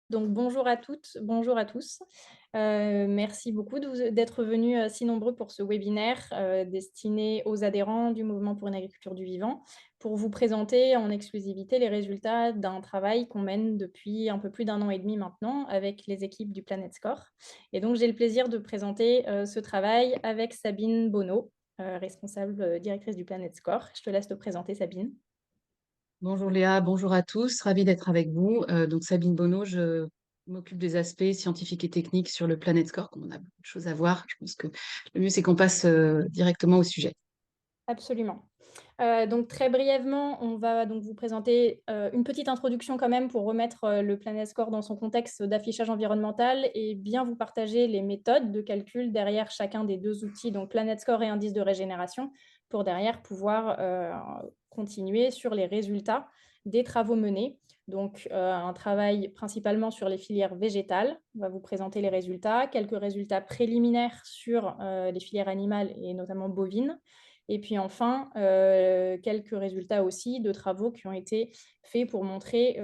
Donc bonjour à toutes, bonjour à tous. Merci beaucoup d'être venus, si nombreux pour ce webinaire, destiné aux adhérents du Mouvement pour une agriculture du vivant, pour vous présenter en exclusivité les résultats d'un travail qu'on mène depuis un peu plus d'un an et demi maintenant avec les équipes du Planet Score. Et donc j'ai le plaisir de présenter, ce travail avec Sabine Bonneau, responsable, directrice du Planet Score. Je te laisse te présenter Sabine. Bonjour Léa, bonjour à tous, ravie d'être avec vous. Donc Sabine Bonneau, je m'occupe des aspects scientifiques et techniques sur le Planet Score, comme on a beaucoup de choses à voir. Je pense que le mieux c'est qu'on passe directement au sujet. Absolument. Donc très brièvement, on va donc vous présenter, une petite introduction quand même pour remettre, le Planet Score dans son contexte d'affichage environnemental et bien vous partager les méthodes de calcul derrière chacun des 2 outils, donc Planet Score et indice de régénération, pour derrière pouvoir, continuer sur les résultats des travaux menés. Donc, un travail principalement sur les filières végétales. On va vous présenter les résultats, quelques résultats préliminaires sur, les filières animales et notamment bovines. Et puis enfin, quelques résultats aussi de travaux qui ont été faits pour montrer,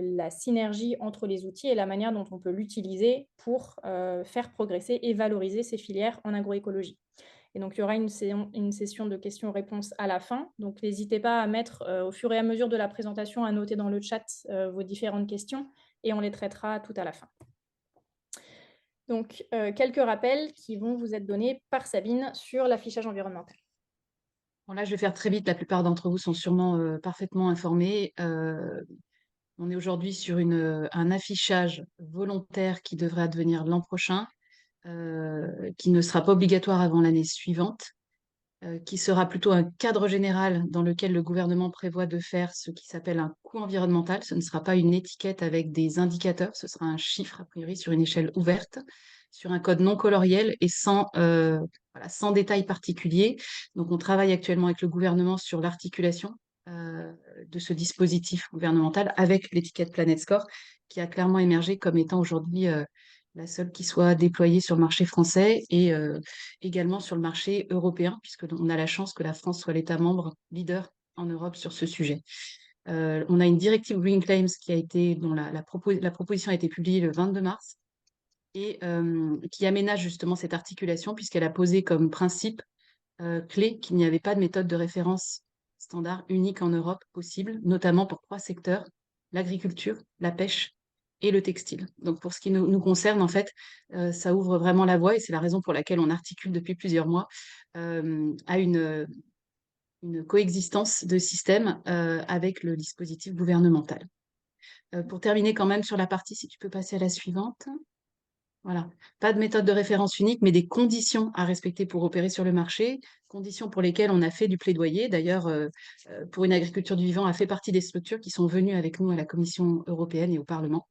la synergie entre les outils et la manière dont on peut l'utiliser pour, faire progresser et valoriser ces filières en agroécologie. Et donc il y aura une session de questions-réponses à la fin. Donc n'hésitez pas à mettre, au fur et à mesure de la présentation, à noter dans le chat, vos différentes questions et on les traitera tout à la fin. Donc, quelques rappels qui vont vous être donnés par Sabine sur l'affichage environnemental. Bon, là, je vais faire très vite, la plupart d'entre vous sont sûrement parfaitement informés. On est aujourd'hui sur un affichage volontaire qui devrait advenir l'an prochain, qui ne sera pas obligatoire avant l'année suivante. Qui sera plutôt un cadre général dans lequel le gouvernement prévoit de faire ce qui s'appelle un coût environnemental. Ce ne sera pas une étiquette avec des indicateurs, ce sera un chiffre, a priori, sur une échelle ouverte, sur un code non coloriel et voilà, sans détail particulier. Donc, on travaille actuellement avec le gouvernement sur l'articulation euh, de ce dispositif gouvernemental avec l'étiquette Planet Score, qui a clairement émergé comme étant aujourd'hui la seule qui soit déployée sur le marché français et également sur le marché européen, puisque on a la chance que la France soit l'État membre leader en Europe sur ce sujet. On a une directive Green Claims dont la proposition a été publiée le 22 mars et qui aménage justement cette articulation puisqu'elle a posé comme principe clé qu'il n'y avait pas de méthode de référence standard unique en Europe possible, notamment pour 3 secteurs, l'agriculture, la pêche et le textile. Donc pour ce qui nous concerne, en fait, ça ouvre vraiment la voie et c'est la raison pour laquelle on articule depuis plusieurs mois à une coexistence de systèmes avec le dispositif gouvernemental. Pour terminer quand même sur la partie, si tu peux passer à la suivante. Voilà. Pas de méthode de référence unique, mais des conditions à respecter pour opérer sur le marché, conditions pour lesquelles on a fait du plaidoyer. D'ailleurs, pour une agriculture du vivant a fait partie des structures qui sont venues avec nous à la Commission européenne et au Parlement.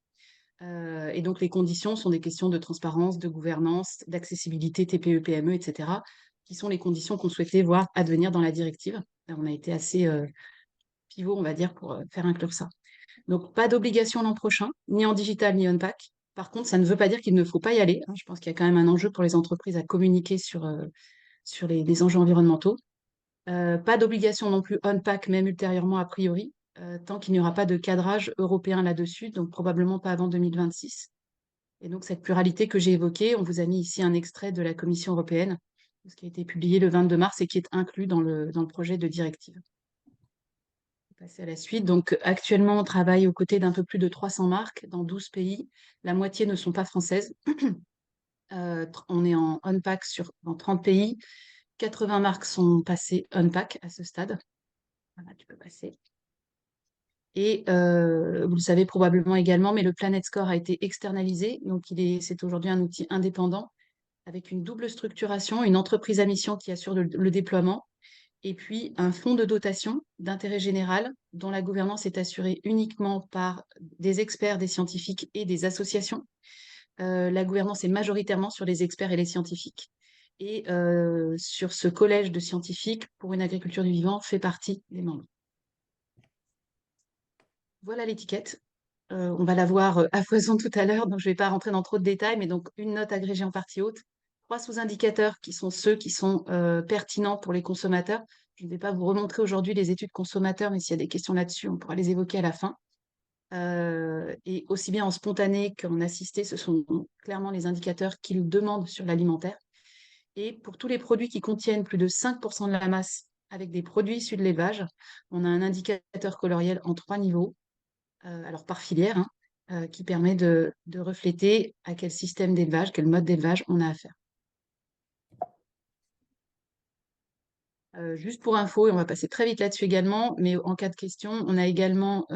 Et donc, les conditions sont des questions de transparence, de gouvernance, d'accessibilité, TPE, PME, etc., qui sont les conditions qu'on souhaitait voir advenir dans la directive. On a été assez pivot, on va dire, pour faire inclure ça. Donc, pas d'obligation l'an prochain, ni en digital, ni on pack. Par contre, ça ne veut pas dire qu'il ne faut pas y aller, hein. Je pense qu'il y a quand même un enjeu pour les entreprises à communiquer sur les enjeux environnementaux. Pas d'obligation non plus on pack, même ultérieurement a priori, tant qu'il n'y aura pas de cadrage européen là-dessus, donc probablement pas avant 2026. Et donc, cette pluralité que j'ai évoquée, on vous a mis ici un extrait de la Commission européenne, ce qui a été publié le 22 mars et qui est inclus dans le projet de directive. Passer à la suite. Donc, actuellement, on travaille aux côtés d'un peu plus de 300 marques dans 12 pays. La moitié ne sont pas françaises. On est en unpack dans 30 pays. 80 marques sont passées unpack à ce stade. Voilà, tu peux passer. Et vous le savez probablement également, mais le Planet Score a été externalisé. Donc, c'est aujourd'hui un outil indépendant avec une double structuration, une entreprise à mission qui assure le déploiement et puis un fonds de dotation d'intérêt général dont la gouvernance est assurée uniquement par des experts, des scientifiques et des associations. La gouvernance est majoritairement sur les experts et les scientifiques. Et sur ce collège de scientifiques pour une agriculture du vivant fait partie des membres. Voilà l'étiquette. On va la voir à foison tout à l'heure, donc je ne vais pas rentrer dans trop de détails, mais donc une note agrégée en partie haute, 3 sous-indicateurs qui sont ceux qui sont pertinents pour les consommateurs. Je ne vais pas vous remontrer aujourd'hui les études consommateurs, mais s'il y a des questions là-dessus, on pourra les évoquer à la fin. Et aussi bien en spontané qu'en assisté, ce sont clairement les indicateurs qu'ils demandent sur l'alimentaire. Et pour tous les produits qui contiennent plus de 5% de la masse avec des produits issus de l'élevage, on a un indicateur coloriel en 3 niveaux, alors par filière, hein, qui permet de refléter à quel système d'élevage, quel mode d'élevage on a affaire. Juste pour info, et on va passer très vite là-dessus également, mais en cas de question, on a également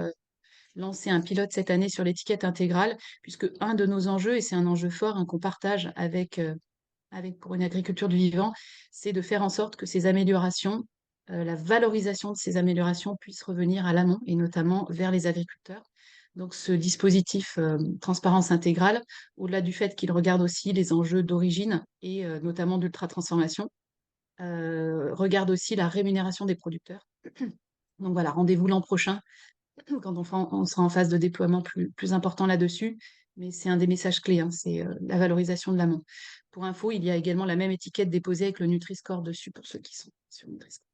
lancé un pilote cette année sur l'étiquette intégrale, puisque un de nos enjeux, et c'est un enjeu fort hein, qu'on partage avec pour une agriculture du vivant, c'est de faire en sorte que ces améliorations, la valorisation de ces améliorations puisse revenir à l'amont et notamment vers les agriculteurs. Donc ce dispositif transparence intégrale, au-delà du fait qu'il regarde aussi les enjeux d'origine et notamment d'ultra-transformation, regarde aussi la rémunération des producteurs. Donc voilà, rendez-vous l'an prochain quand on sera en phase de déploiement plus important là-dessus. Mais c'est un des messages clés, hein, c'est la valorisation de l'amont. Pour info, il y a également la même étiquette déposée avec le Nutri-Score dessus pour ceux qui sont sur Nutri-Score.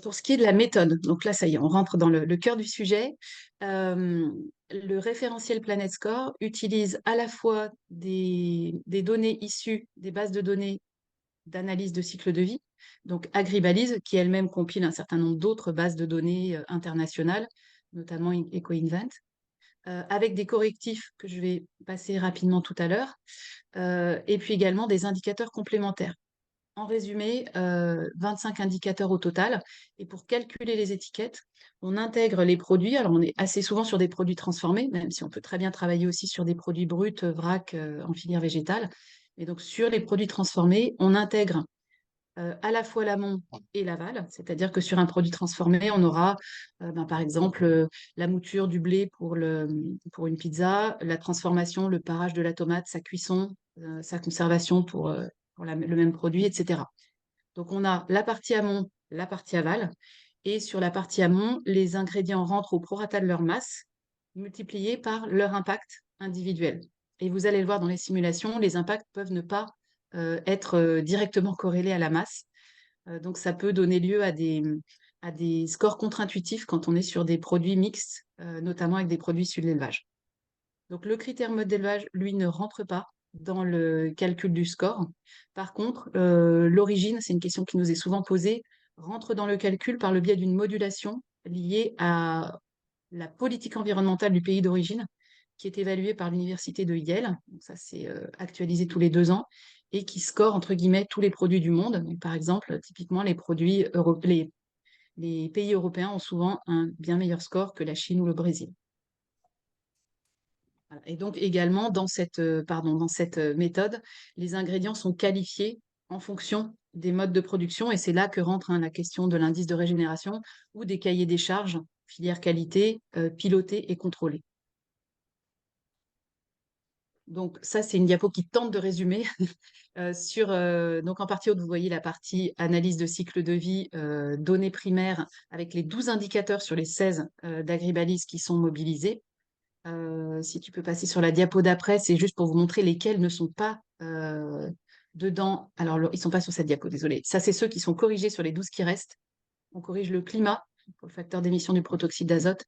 Pour ce qui est de la méthode, donc là, ça y est, on rentre dans le cœur du sujet. Le référentiel Planet Score utilise à la fois des données issues des bases de données d'analyse de cycle de vie, donc Agribalise, qui elle-même compile un certain nombre d'autres bases de données internationales, notamment EcoInvent, avec des correctifs que je vais passer rapidement tout à l'heure, et puis également des indicateurs complémentaires. En résumé, 25 indicateurs au total. Et pour calculer les étiquettes, on intègre les produits. Alors, on est assez souvent sur des produits transformés, même si on peut très bien travailler aussi sur des produits bruts, vrac, en filière végétale. Et donc, sur les produits transformés, on intègre à la fois l'amont et l'aval, c'est-à-dire que sur un produit transformé, on aura par exemple la mouture du blé pour une pizza, la transformation, le parage de la tomate, sa cuisson, sa conservation pour le même produit, etc. Donc on a la partie amont, la partie aval, et sur la partie amont, les ingrédients rentrent au prorata de leur masse, multipliés par leur impact individuel. Et vous allez le voir dans les simulations, les impacts peuvent ne pas être directement corrélés à la masse. Donc ça peut donner lieu à des scores contre-intuitifs quand on est sur des produits mixtes, notamment avec des produits issus de l'élevage. Donc le critère mode d'élevage, lui, ne rentre pas dans le calcul du score. Par contre, l'origine, c'est une question qui nous est souvent posée, rentre dans le calcul par le biais d'une modulation liée à la politique environnementale du pays d'origine, qui est évaluée par l'université de Yale. Donc ça, c'est actualisé tous les 2 ans et qui score, entre guillemets, tous les produits du monde. Donc, par exemple, typiquement, les pays européens ont souvent un bien meilleur score que la Chine ou le Brésil. Voilà. Et donc également, dans cette méthode, les ingrédients sont qualifiés en fonction des modes de production, et c'est là que rentre hein, la question de l'indice de régénération ou des cahiers des charges, filière qualité, pilotés et contrôlés. Donc ça, c'est une diapo qui tente de résumer. Donc en partie haute, vous voyez la partie analyse de cycle de vie, données primaires, avec les 12 indicateurs sur les 16 d'Agribalise qui sont mobilisés. Si tu peux passer sur la diapo d'après, c'est juste pour vous montrer lesquels ne sont pas dedans. Alors, ils ne sont pas sur cette diapo, désolé. Ça, c'est ceux qui sont corrigés sur les 12 qui restent. On corrige le climat pour le facteur d'émission du protoxyde d'azote.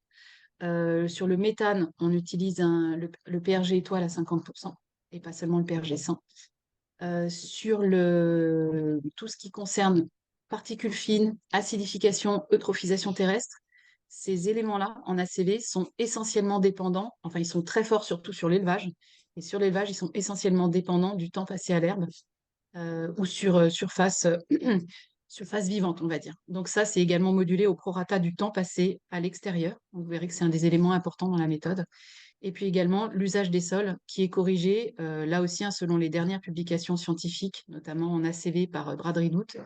Sur le méthane, on utilise le PRG étoile à 50% et pas seulement le PRG 100. Sur tout ce qui concerne particules fines, acidification, eutrophisation terrestre, ces éléments-là en ACV sont essentiellement dépendants, enfin ils sont très forts surtout sur l'élevage, et sur l'élevage, ils sont essentiellement dépendants du temps passé à l'herbe ou sur surface vivante, on va dire. Donc ça, c'est également modulé au prorata du temps passé à l'extérieur. Vous verrez que c'est un des éléments importants dans la méthode. Et puis également l'usage des sols qui est corrigé, là aussi, hein, selon les dernières publications scientifiques, notamment en ACV par Brad Ridout,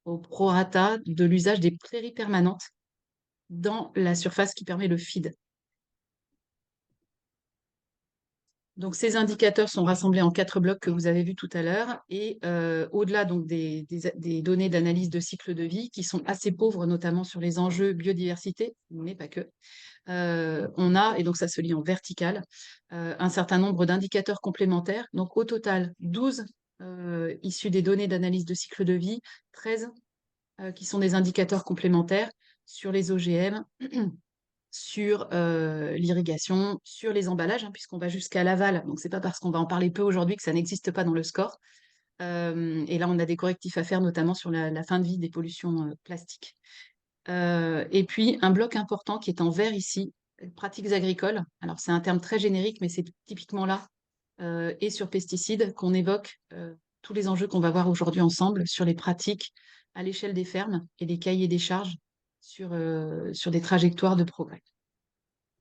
au prorata de l'usage des prairies permanentes dans la surface qui permet le feed. Donc, ces indicateurs sont rassemblés en 4 blocs que vous avez vus tout à l'heure. Et au-delà donc, des données d'analyse de cycle de vie qui sont assez pauvres, notamment sur les enjeux biodiversité, mais pas que, on a, et donc ça se lit en vertical, un certain nombre d'indicateurs complémentaires. Donc, au total, 12 issus des données d'analyse de cycle de vie, 13 qui sont des indicateurs complémentaires sur les OGM, sur l'irrigation, sur les emballages, hein, puisqu'on va jusqu'à l'aval. Donc, ce n'est pas parce qu'on va en parler peu aujourd'hui que ça n'existe pas dans le score. Et là, on a des correctifs à faire, notamment sur la fin de vie des pollutions plastiques. Et puis, un bloc important qui est en vert ici, pratiques agricoles. Alors, c'est un terme très générique, mais c'est typiquement là, et sur pesticides, qu'on évoque tous les enjeux qu'on va voir aujourd'hui ensemble sur les pratiques à l'échelle des fermes et les cahiers des charges sur des trajectoires de progrès.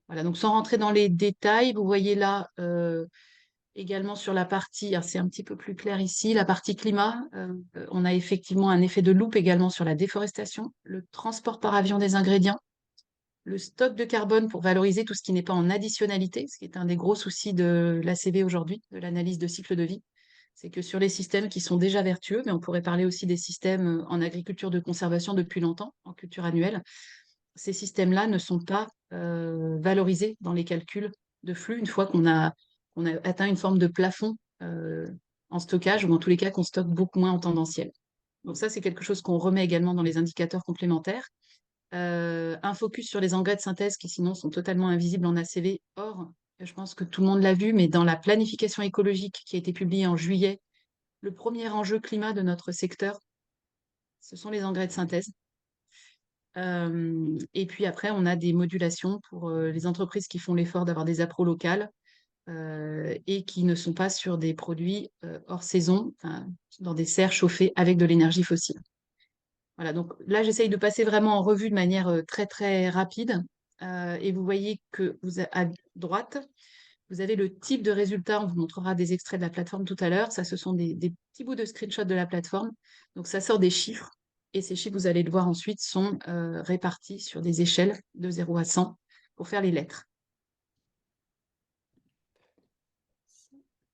Voilà, donc sans rentrer dans les détails, vous voyez là également sur la partie, c'est un petit peu plus clair ici, la partie climat, on a effectivement un effet de loupe également sur la déforestation, le transport par avion des ingrédients, le stock de carbone pour valoriser tout ce qui n'est pas en additionnalité, ce qui est un des gros soucis de l'ACV aujourd'hui, de l'analyse de cycle de vie. C'est que sur les systèmes qui sont déjà vertueux, mais on pourrait parler aussi des systèmes en agriculture de conservation depuis longtemps, en culture annuelle, ces systèmes-là ne sont pas valorisés dans les calculs de flux une fois qu'on a atteint une forme de plafond en stockage, ou en tous les cas qu'on stocke beaucoup moins en tendanciel. Donc ça, c'est quelque chose qu'on remet également dans les indicateurs complémentaires. Un focus sur les engrais de synthèse qui sinon sont totalement invisibles en ACV. Or, je pense que tout le monde l'a vu, mais dans la planification écologique qui a été publiée en juillet, le premier enjeu climat de notre secteur, ce sont les engrais de synthèse. Et puis après, on a des modulations pour les entreprises qui font l'effort d'avoir des appros locales et qui ne sont pas sur des produits hors saison, dans des serres chauffées avec de l'énergie fossile. Voilà, donc là, j'essaye de passer vraiment en revue de manière très, très rapide. Et vous voyez que à droite, vous avez le type de résultat. On vous montrera des extraits de la plateforme tout à l'heure. Ça, ce sont des petits bouts de screenshot de la plateforme. Donc, ça sort des chiffres. Et ces chiffres, vous allez le voir ensuite, sont répartis sur des échelles de 0 à 100 pour faire les lettres.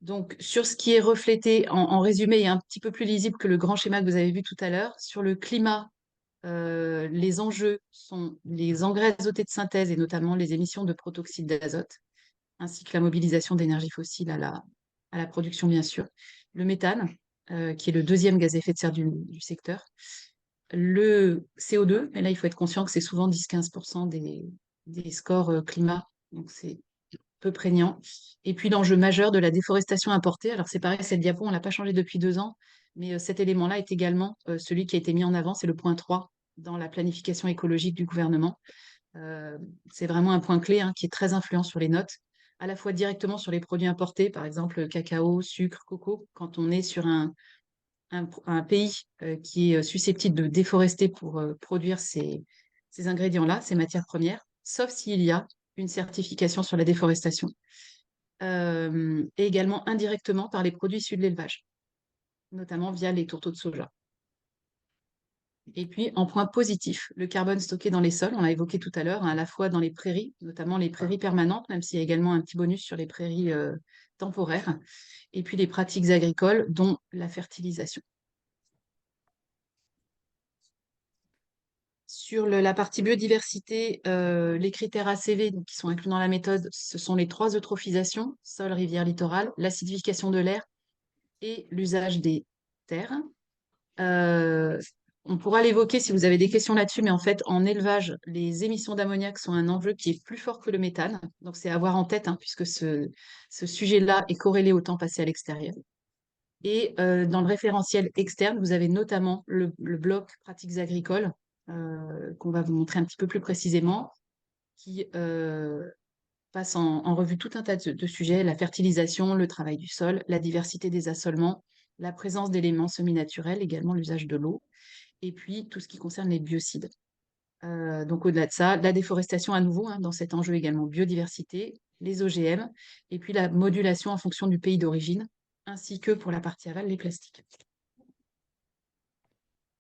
Donc, sur ce qui est reflété en résumé et un petit peu plus lisible que le grand schéma que vous avez vu tout à l'heure, sur le climat, les enjeux sont les engrais azotés de synthèse et notamment les émissions de protoxyde d'azote, ainsi que la mobilisation d'énergie fossile à la production, bien sûr. Le méthane, qui est le deuxième gaz à effet de serre du secteur. Le CO2, et là, il faut être conscient que c'est souvent 10-15% des scores climat, donc c'est peu prégnant. Et puis l'enjeu majeur de la déforestation importée. Alors c'est pareil, cette diapo, on ne l'a pas changé depuis 2 ans, mais cet élément-là est également celui qui a été mis en avant, c'est le point 3 dans la planification écologique du gouvernement. C'est vraiment un point clé qui est très influent sur les notes, à la fois directement sur les produits importés, par exemple cacao, sucre, coco, quand on est sur un pays qui est susceptible de déforester pour produire ces ingrédients-là, ces matières premières, sauf s'il y a une certification sur la déforestation, et également indirectement par les produits issus de l'élevage, notamment via les tourteaux de soja. Et puis, en point positif, le carbone stocké dans les sols, on l'a évoqué tout à l'heure, à la fois dans les prairies, notamment les prairies permanentes, même s'il y a également un petit bonus sur les prairies temporaires, et puis les pratiques agricoles, dont la fertilisation. Sur la partie biodiversité, les critères ACV donc, qui sont inclus dans la méthode, ce sont les 3 eutrophisations, sol, rivière, littoral, l'acidification de l'air et l'usage des terres. On pourra l'évoquer si vous avez des questions là-dessus, mais en fait, en élevage, les émissions d'ammoniac sont un enjeu qui est plus fort que le méthane. Donc, c'est à avoir en tête, puisque ce sujet-là est corrélé au temps passé à l'extérieur. Et dans le référentiel externe, vous avez notamment le bloc pratiques agricoles, qu'on va vous montrer un petit peu plus précisément, qui passe en revue tout un tas de sujets, la fertilisation, le travail du sol, la diversité des assolements, la présence d'éléments semi-naturels, également l'usage de l'eau, et puis tout ce qui concerne les biocides. Donc au-delà de ça, la déforestation à nouveau, dans cet enjeu également biodiversité, les OGM, et puis la modulation en fonction du pays d'origine, ainsi que pour la partie aval, les plastiques.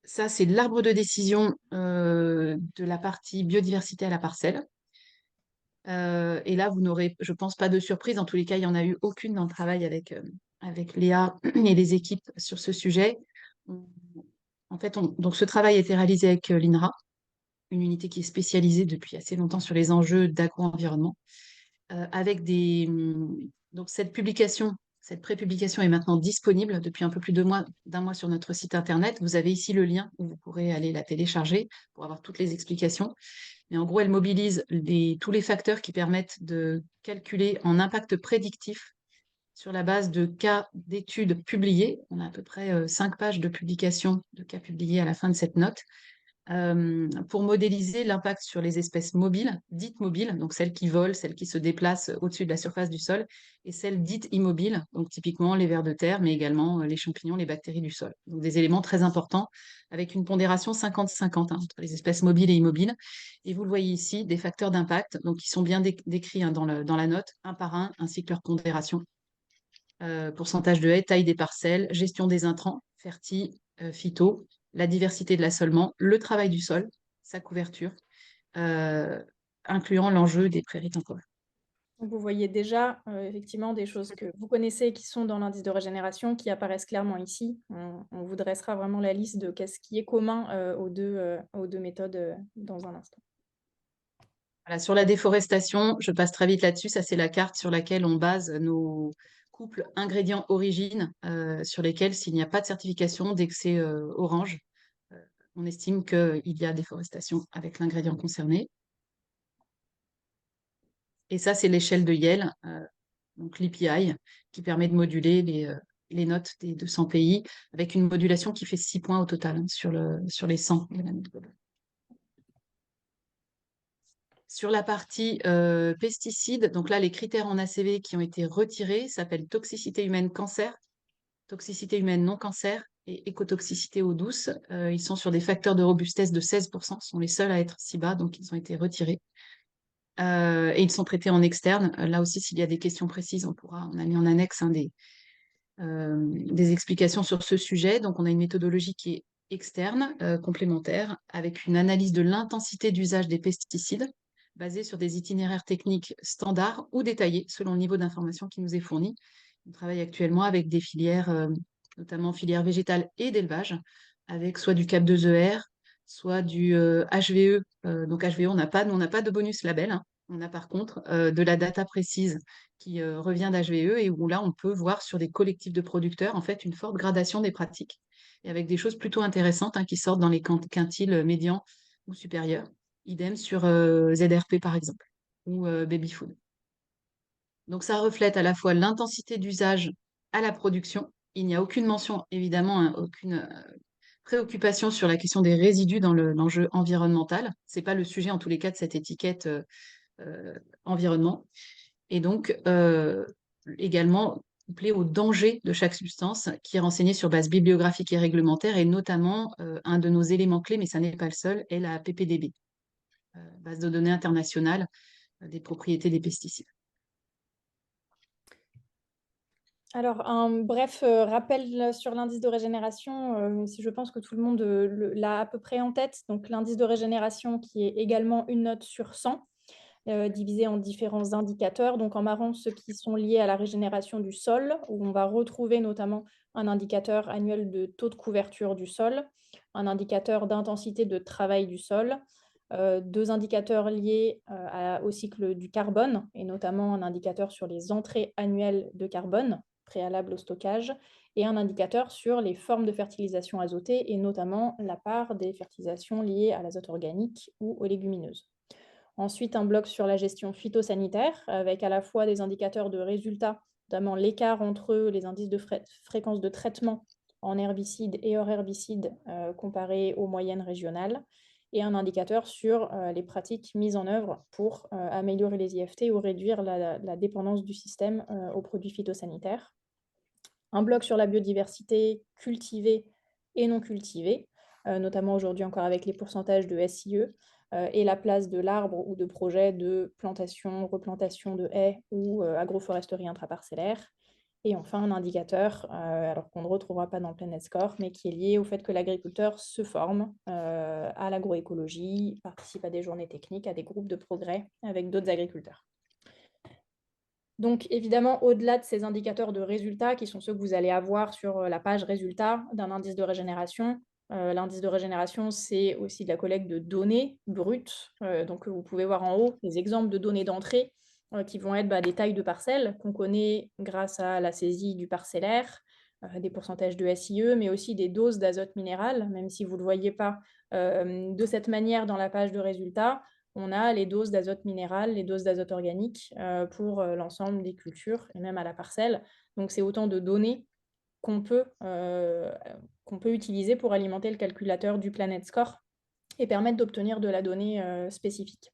Ça, c'est l'arbre de décision de la partie biodiversité à la parcelle. Et là, vous n'aurez, je pense, pas de surprise. En tous les cas, il n'y en a eu aucune dans le travail avec Léa et les équipes sur ce sujet. En fait, donc ce travail a été réalisé avec l'INRA, une unité qui est spécialisée depuis assez longtemps sur les enjeux d'agro-environnement, avec donc cette publication. Cette prépublication est maintenant disponible depuis un peu plus d'un mois sur notre site internet. Vous avez ici le lien où vous pourrez aller la télécharger pour avoir toutes les explications. Mais en gros, elle mobilise tous les facteurs qui permettent de calculer en impact prédictif sur la base de cas d'études publiées. On a à peu près 5 pages de publication de cas publiés à la fin de cette note, pour modéliser l'impact sur les espèces mobiles, dites mobiles, donc celles qui volent, celles qui se déplacent au-dessus de la surface du sol, et celles dites immobiles, donc typiquement les vers de terre, mais également les champignons, les bactéries du sol. Donc des éléments très importants, avec une pondération 50-50 entre les espèces mobiles et immobiles. Et vous le voyez ici, des facteurs d'impact, donc qui sont bien décrits dans la note, un par un, ainsi que leur pondération. Pourcentage de haies, taille des parcelles, gestion des intrants, ferti, phyto, la diversité de l'assolement, le travail du sol, sa couverture, euh, incluant l'enjeu des prairies temporaires. Donc vous voyez déjà, effectivement des choses que vous connaissez qui sont dans l'indice de régénération, qui apparaissent clairement ici. On vous dressera vraiment la liste de qu'est-ce qui est commun, aux 2 méthodes, dans un instant. Voilà, sur la déforestation, je passe très vite là-dessus. Ça, c'est la carte sur laquelle on base nos couples ingrédients-origine, sur lesquels, s'il n'y a pas de certification, dès que c'est orange, euh, on estime qu'il y a déforestation avec l'ingrédient concerné. Et ça, c'est l'échelle de Yale, donc l'EPI, qui permet de moduler les notes des 200 pays, avec une modulation qui fait 6 points au total, hein, sur les 100 de la note globale. Sur la partie pesticides, donc là, les critères en ACV qui ont été retirés s'appellent toxicité humaine cancer, toxicité humaine non cancer et écotoxicité eau douce. Ils sont sur des facteurs de robustesse de 16%, sont les seuls à être si bas, donc ils ont été retirés. Et ils sont traités en externe. Là aussi, s'il y a des questions précises, on a mis en annexe des explications sur ce sujet. Donc, on a une méthodologie qui est externe, complémentaire, avec une analyse de l'intensité d'usage des pesticides, basée sur des itinéraires techniques standards ou détaillés, selon le niveau d'information qui nous est fourni. On travaille actuellement avec des filières, notamment filières végétales et d'élevage, avec soit du CAP2ER, soit du HVE. Donc HVE, nous, on n'a pas de bonus label, hein. On a par contre de la data précise qui revient d'HVE et où là, on peut voir sur des collectifs de producteurs, en fait, une forte gradation des pratiques et avec des choses plutôt intéressantes, hein, qui sortent dans les quintiles médians ou supérieurs. Idem sur ZRP, par exemple, ou baby food. Donc, ça reflète à la fois l'intensité d'usage à la production. Il n'y a aucune mention, évidemment, hein, aucune préoccupation sur la question des résidus dans l'enjeu environnemental. Ce n'est pas le sujet, en tous les cas, de cette étiquette environnement. Et donc, également couplé au danger de chaque substance, qui est renseigné sur base bibliographique et réglementaire, et notamment un de nos éléments clés, mais ça n'est pas le seul, est la PPDB, base de données internationale des propriétés des pesticides. Alors, un bref rappel sur l'indice de régénération, si je pense que tout le monde l'a à peu près en tête. Donc, l'indice de régénération qui est également une note sur 100, divisée en différents indicateurs. Donc, en marron, ceux qui sont liés à la régénération du sol, où on va retrouver notamment un indicateur annuel de taux de couverture du sol, un indicateur d'intensité de travail du sol, 2 indicateurs liés au cycle du carbone, et notamment un indicateur sur les entrées annuelles de carbone préalable au stockage, et un indicateur sur les formes de fertilisation azotée, et notamment la part des fertilisations liées à l'azote organique ou aux légumineuses. Ensuite, un bloc sur la gestion phytosanitaire, avec à la fois des indicateurs de résultats, notamment l'écart entre les indices de fréquence de traitement en herbicides et hors herbicides comparés aux moyennes régionales, et un indicateur sur les pratiques mises en œuvre pour améliorer les IFT ou réduire la dépendance du système aux produits phytosanitaires. Un bloc sur la biodiversité cultivée et non cultivée, notamment aujourd'hui encore avec les pourcentages de SIE, et la place de l'arbre ou de projets de plantation, replantation de haies ou agroforesterie intraparcellaire. Et enfin, un indicateur, alors qu'on ne retrouvera pas dans le Planet Score, mais qui est lié au fait que l'agriculteur se forme à l'agroécologie, participe à des journées techniques, à des groupes de progrès avec d'autres agriculteurs. Donc évidemment, au-delà de ces indicateurs de résultats, qui sont ceux que vous allez avoir sur la page résultats d'un indice de régénération, l'indice de régénération, c'est aussi de la collecte de données brutes. Donc vous pouvez voir en haut des exemples de données d'entrée qui vont être des tailles de parcelles qu'on connaît grâce à la saisie du parcellaire, des pourcentages de SIE, mais aussi des doses d'azote minéral, même si vous ne le voyez pas de cette manière dans la page de résultats. on a les doses d'azote minéral, les doses d'azote organique pour l'ensemble des cultures et même à la parcelle. Donc, c'est autant de données qu'on peut utiliser pour alimenter le calculateur du Planet Score et permettre d'obtenir de la donnée spécifique.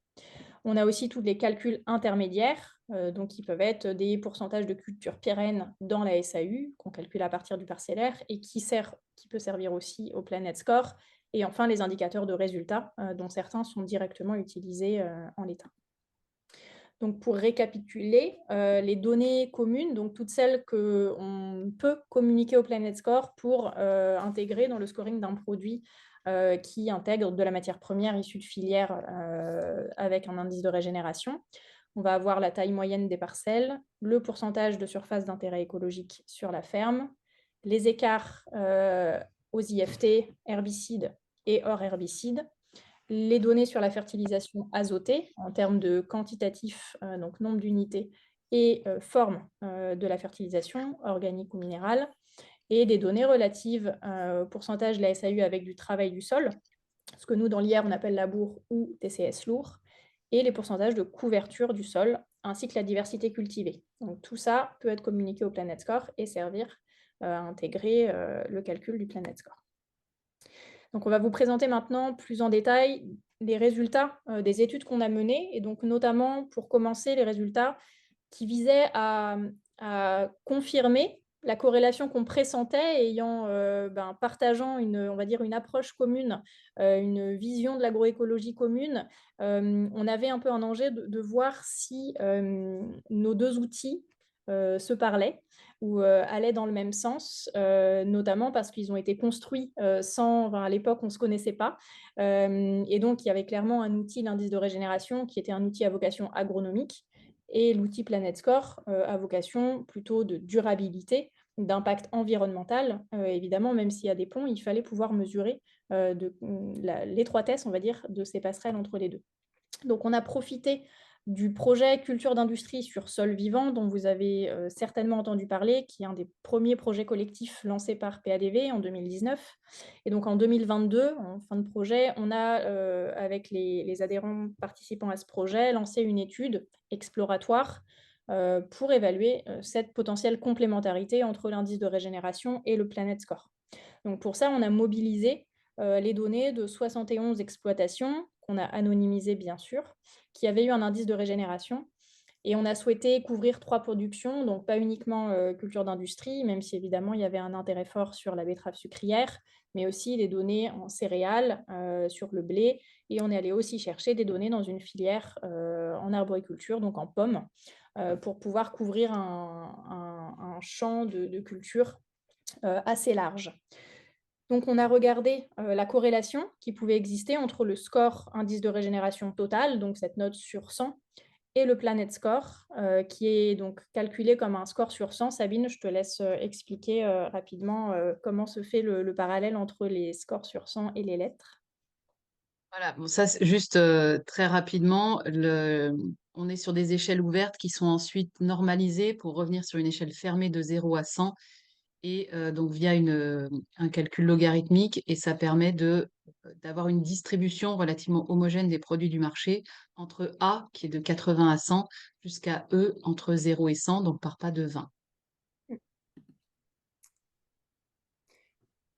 On a aussi tous les calculs intermédiaires, donc qui peuvent être des pourcentages de culture pérennes dans la SAU, qu'on calcule à partir du parcellaire, et qui peut servir aussi au Planet Score. Et enfin, les indicateurs de résultats, dont certains sont directement utilisés en l'état. Donc, pour récapituler, les données communes, donc toutes celles qu'on peut communiquer au Planet Score pour intégrer dans le scoring d'un produit qui intègre de la matière première issue de filière avec un indice de régénération. On va avoir la taille moyenne des parcelles, le pourcentage de surface d'intérêt écologique sur la ferme, les écarts aux IFT, herbicides et hors herbicides, les données sur la fertilisation azotée en termes de quantitatif, donc nombre d'unités, et forme de la fertilisation, organique ou minérale, et des données relatives au pourcentage de la SAU avec du travail du sol, ce que nous, dans l'IR, on appelle labour ou TCS lourd, et les pourcentages de couverture du sol, ainsi que la diversité cultivée. Donc tout ça peut être communiqué au Planet Score et servir à intégrer le calcul du Planet Score. Donc, on va vous présenter maintenant plus en détail les résultats des études qu'on a menées, et donc notamment, pour commencer, les résultats qui visaient à confirmer la corrélation qu'on pressentait, partageant on va dire une approche commune, une vision de l'agroécologie commune. On avait un peu un enjeu de voir si nos deux outils se parlaient ou allaient dans le même sens, notamment parce qu'ils ont été construits à l'époque, on ne se connaissait pas. Et donc, il y avait clairement un outil, l'indice de régénération, qui était un outil à vocation agronomique, et l'outil Planet Score à vocation plutôt de durabilité, d'impact environnemental. Évidemment, même s'il y a des ponts, il fallait pouvoir mesurer l'étroitesse, on va dire, de ces passerelles entre les deux. Donc, on a profité du projet culture d'industrie sur sol vivant, dont vous avez certainement entendu parler, qui est un des premiers projets collectifs lancés par PADV en 2019. Et donc en 2022, en fin de projet, on a, avec les adhérents participants à ce projet, lancé une étude exploratoire pour évaluer cette potentielle complémentarité entre l'indice de régénération et le Planet Score. Donc pour ça, on a mobilisé les données de 71 exploitations, qu'on a anonymisées bien sûr, qui avaient eu un indice de régénération. Et on a souhaité couvrir 3 productions, donc pas uniquement culture d'industrie, même si évidemment il y avait un intérêt fort sur la betterave sucrière, mais aussi des données en céréales, sur le blé. Et on est allé aussi chercher des données dans une filière en arboriculture, donc en pommes, pour pouvoir couvrir un champ de culture assez large. Donc, on a regardé la corrélation qui pouvait exister entre le score indice de régénération total, donc cette note sur 100, et le Planet Score, qui est donc calculé comme un score sur 100. Sabine, je te laisse expliquer rapidement comment se fait le parallèle entre les scores sur 100 et les lettres. Voilà, bon, ça, c'est juste très rapidement, on est sur des échelles ouvertes qui sont ensuite normalisées pour revenir sur une échelle fermée de 0 à 100, et donc via un calcul logarithmique, et ça permet d'avoir une distribution relativement homogène des produits du marché entre A, qui est de 80 à 100, jusqu'à E, entre 0 et 100, donc par pas de 20.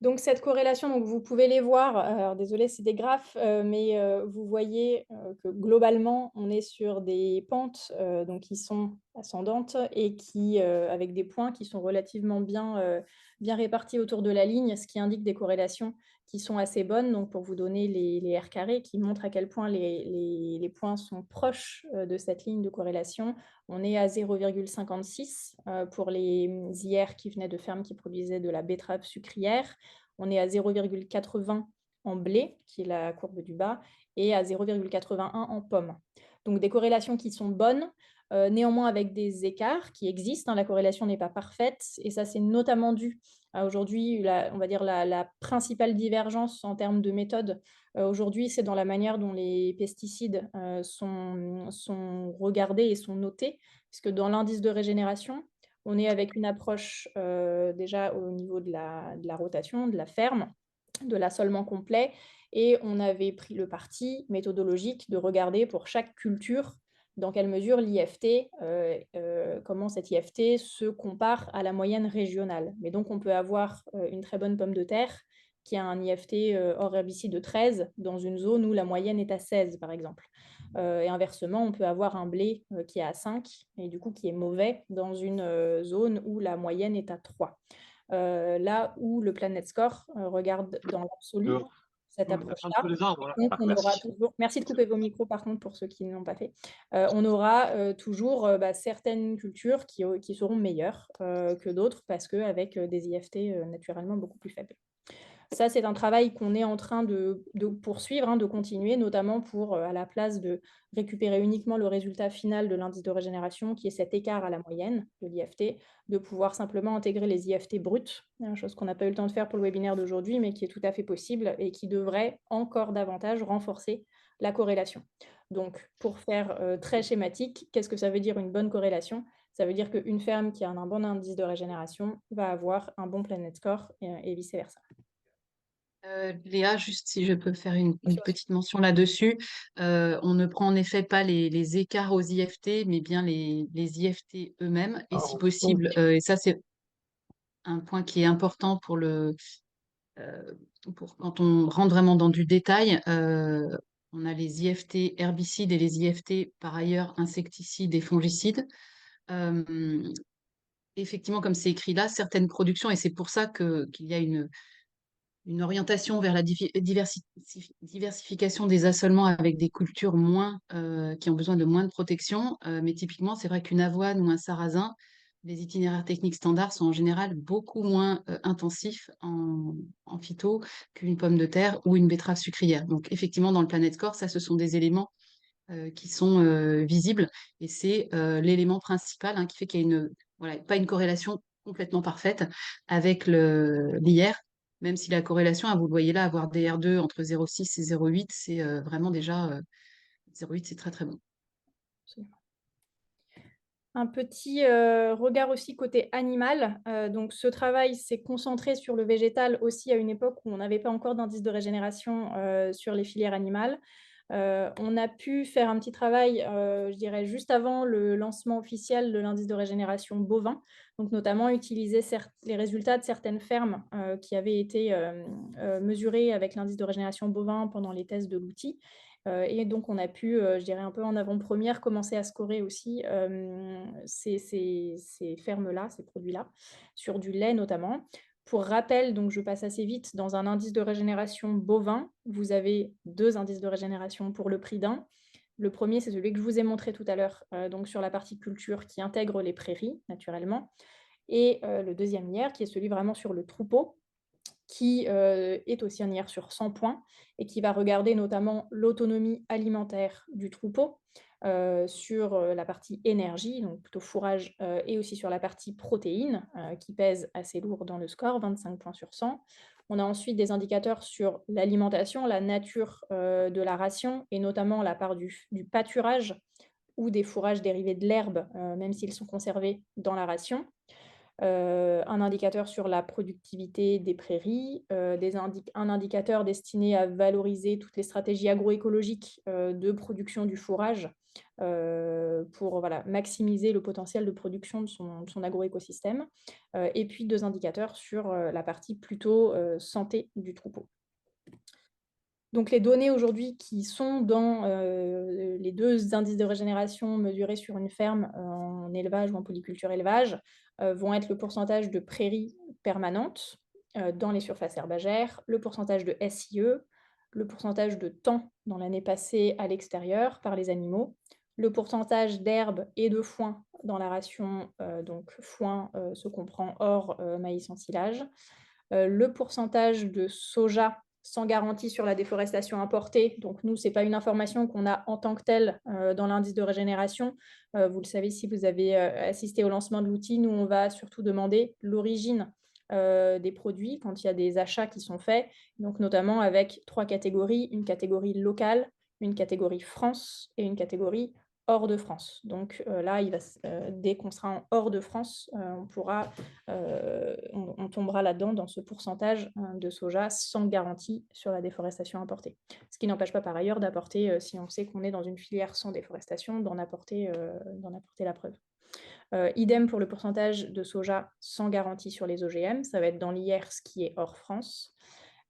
Donc cette corrélation, donc vous pouvez les voir, alors désolé, c'est des graphes, mais vous voyez que globalement, on est sur des pentes donc qui sont ascendantes et qui, avec des points qui sont relativement bien répartis autour de la ligne, ce qui indique des corrélations qui sont assez bonnes. Donc pour vous donner les R carrés qui montrent à quel point les points sont proches de cette ligne de corrélation, on est à 0,56 pour les IR qui venaient de fermes qui produisaient de la betterave sucrière. On est à 0,80 en blé, qui est la courbe du bas, et à 0,81 en pomme. Donc des corrélations qui sont bonnes, néanmoins avec des écarts qui existent. La corrélation n'est pas parfaite, et ça c'est notamment dû à aujourd'hui, on va dire la principale divergence en termes de méthode. Aujourd'hui, c'est dans la manière dont les pesticides sont regardés et sont notés, puisque dans l'indice de régénération, on est avec une approche déjà au niveau de la rotation, de la ferme, de l'assolement complet. et on avait pris le parti méthodologique de regarder pour chaque culture dans quelle mesure l'IFT, comment cet IFT se compare à la moyenne régionale. Mais donc on peut avoir, une très bonne pomme de terre qui a un IFT, hors herbicide de 13 dans une zone où la moyenne est à 16 par exemple. Et inversement, on peut avoir un blé, qui est à 5 et du coup qui est mauvais dans une, zone où la moyenne est à 3. Là où le Planet Score, regarde dans l'absolu cette approche-là. Entre les arbres, là. Donc Ah, on aura merci. toujours merci de couper vos micros par contre pour ceux qui ne l'ont pas fait. On aura, toujours, certaines cultures qui seront meilleures, que d'autres parce qu'avec, des IFT, naturellement beaucoup plus faibles. Ça, c'est un travail qu'on est en train de poursuivre, hein, de continuer, notamment pour, à la place de récupérer uniquement le résultat final de l'indice de régénération, qui est cet écart à la moyenne de l'IFT, de pouvoir simplement intégrer les IFT bruts, hein, chose qu'on n'a pas eu le temps de faire pour le webinaire d'aujourd'hui, mais qui est tout à fait possible et qui devrait encore davantage renforcer la corrélation. Donc, pour faire, très schématique, qu'est-ce que ça veut dire une bonne corrélation? Ça veut dire qu'une ferme qui a un bon indice de régénération va avoir un bon Planet Score et vice versa. Léa, juste si je peux faire Bien une sûr, petite mention là-dessus, on ne prend en effet pas les écarts aux IFT, mais bien les IFT eux-mêmes. Et si possible, et ça c'est un point qui est important euh, pour quand on rentre vraiment dans du détail, on a les IFT herbicides et les IFT par ailleurs insecticides et fongicides. Euh, Effectivement, comme c'est écrit là, certaines productions, et c'est pour ça qu'il y a une orientation vers la diversification des assolements avec des cultures qui ont besoin de moins de protection. Mais typiquement, c'est vrai qu'une avoine ou un sarrasin, les itinéraires techniques standards sont en général beaucoup moins intensifs en phyto qu'une pomme de terre ou une betterave sucrière. Donc effectivement, dans le Planet Score, ça, ce sont des éléments qui sont visibles et c'est l'élément principal, hein, qui fait qu'il y a voilà, pas une corrélation complètement parfaite avec l'IR, même si la corrélation, hein, vous le voyez là, avoir des R2 entre 0,6 et 0,8, c'est vraiment déjà 0,8, c'est très très bon. absolument. Un petit, regard aussi côté animal. Donc ce travail s'est concentré sur le végétal aussi à une époque où on n'avait pas encore d'indice de régénération, sur les filières animales. On a pu faire un petit travail, je dirais juste avant le lancement officiel de l'indice de régénération bovin, donc notamment utiliser les résultats de certaines fermes, qui avaient été, mesurées avec l'indice de régénération bovin pendant les tests de l'outil. Et donc on a pu, je dirais un peu en avant-première, commencer à scorer aussi, ces fermes-là, ces produits-là, sur du lait notamment. Pour rappel, donc je passe assez vite, dans un indice de régénération bovin, vous avez 2 indices de régénération pour le prix d'un. Le premier, c'est celui que je vous ai montré tout à l'heure, donc sur la partie culture qui intègre les prairies, naturellement. Et le deuxième IR, qui est celui vraiment sur le troupeau, qui est aussi un IR sur 100 points et qui va regarder notamment l'autonomie alimentaire du troupeau, sur la partie énergie, donc plutôt fourrage, et aussi sur la partie protéines, qui pèse assez lourd dans le score, 25 points sur 100. On a ensuite des indicateurs sur l'alimentation, la nature de la ration et notamment la part du pâturage ou des fourrages dérivés de l'herbe, même s'ils sont conservés dans la ration. Un indicateur sur la productivité des prairies, un indicateur destiné à valoriser toutes les stratégies agroécologiques, de production du fourrage, pour voilà, maximiser le potentiel de production de son agroécosystème, et puis 2 indicateurs sur, la partie plutôt, santé du troupeau. Donc les données aujourd'hui qui sont dans, les 2 indices de régénération mesurés sur une ferme, en élevage ou en polyculture élevage, vont être le pourcentage de prairies permanentes, dans les surfaces herbagères, le pourcentage de SIE, le pourcentage de temps dans l'année passée à l'extérieur par les animaux, le pourcentage d'herbe et de foin dans la ration, donc foin, se comprend hors, maïs en silage, le pourcentage de soja sans garantie sur la déforestation importée. Donc nous, ce n'est pas une information qu'on a en tant que telle dans l'indice de régénération. Vous le savez si vous avez assisté au lancement de l'outil, nous, on va surtout demander l'origine des produits quand il y a des achats qui sont faits, donc notamment avec 3 catégories, une catégorie locale, une catégorie France et une catégorie hors de France. Donc là, dès qu'on sera en hors de France, on tombera là-dedans dans ce pourcentage de soja sans garantie sur la déforestation importée. Ce qui n'empêche pas par ailleurs d'apporter, si on sait qu'on est dans une filière sans déforestation, d'en apporter la preuve. Idem pour le pourcentage de soja sans garantie sur les OGM, ça va être dans l'IR, ce qui est hors France.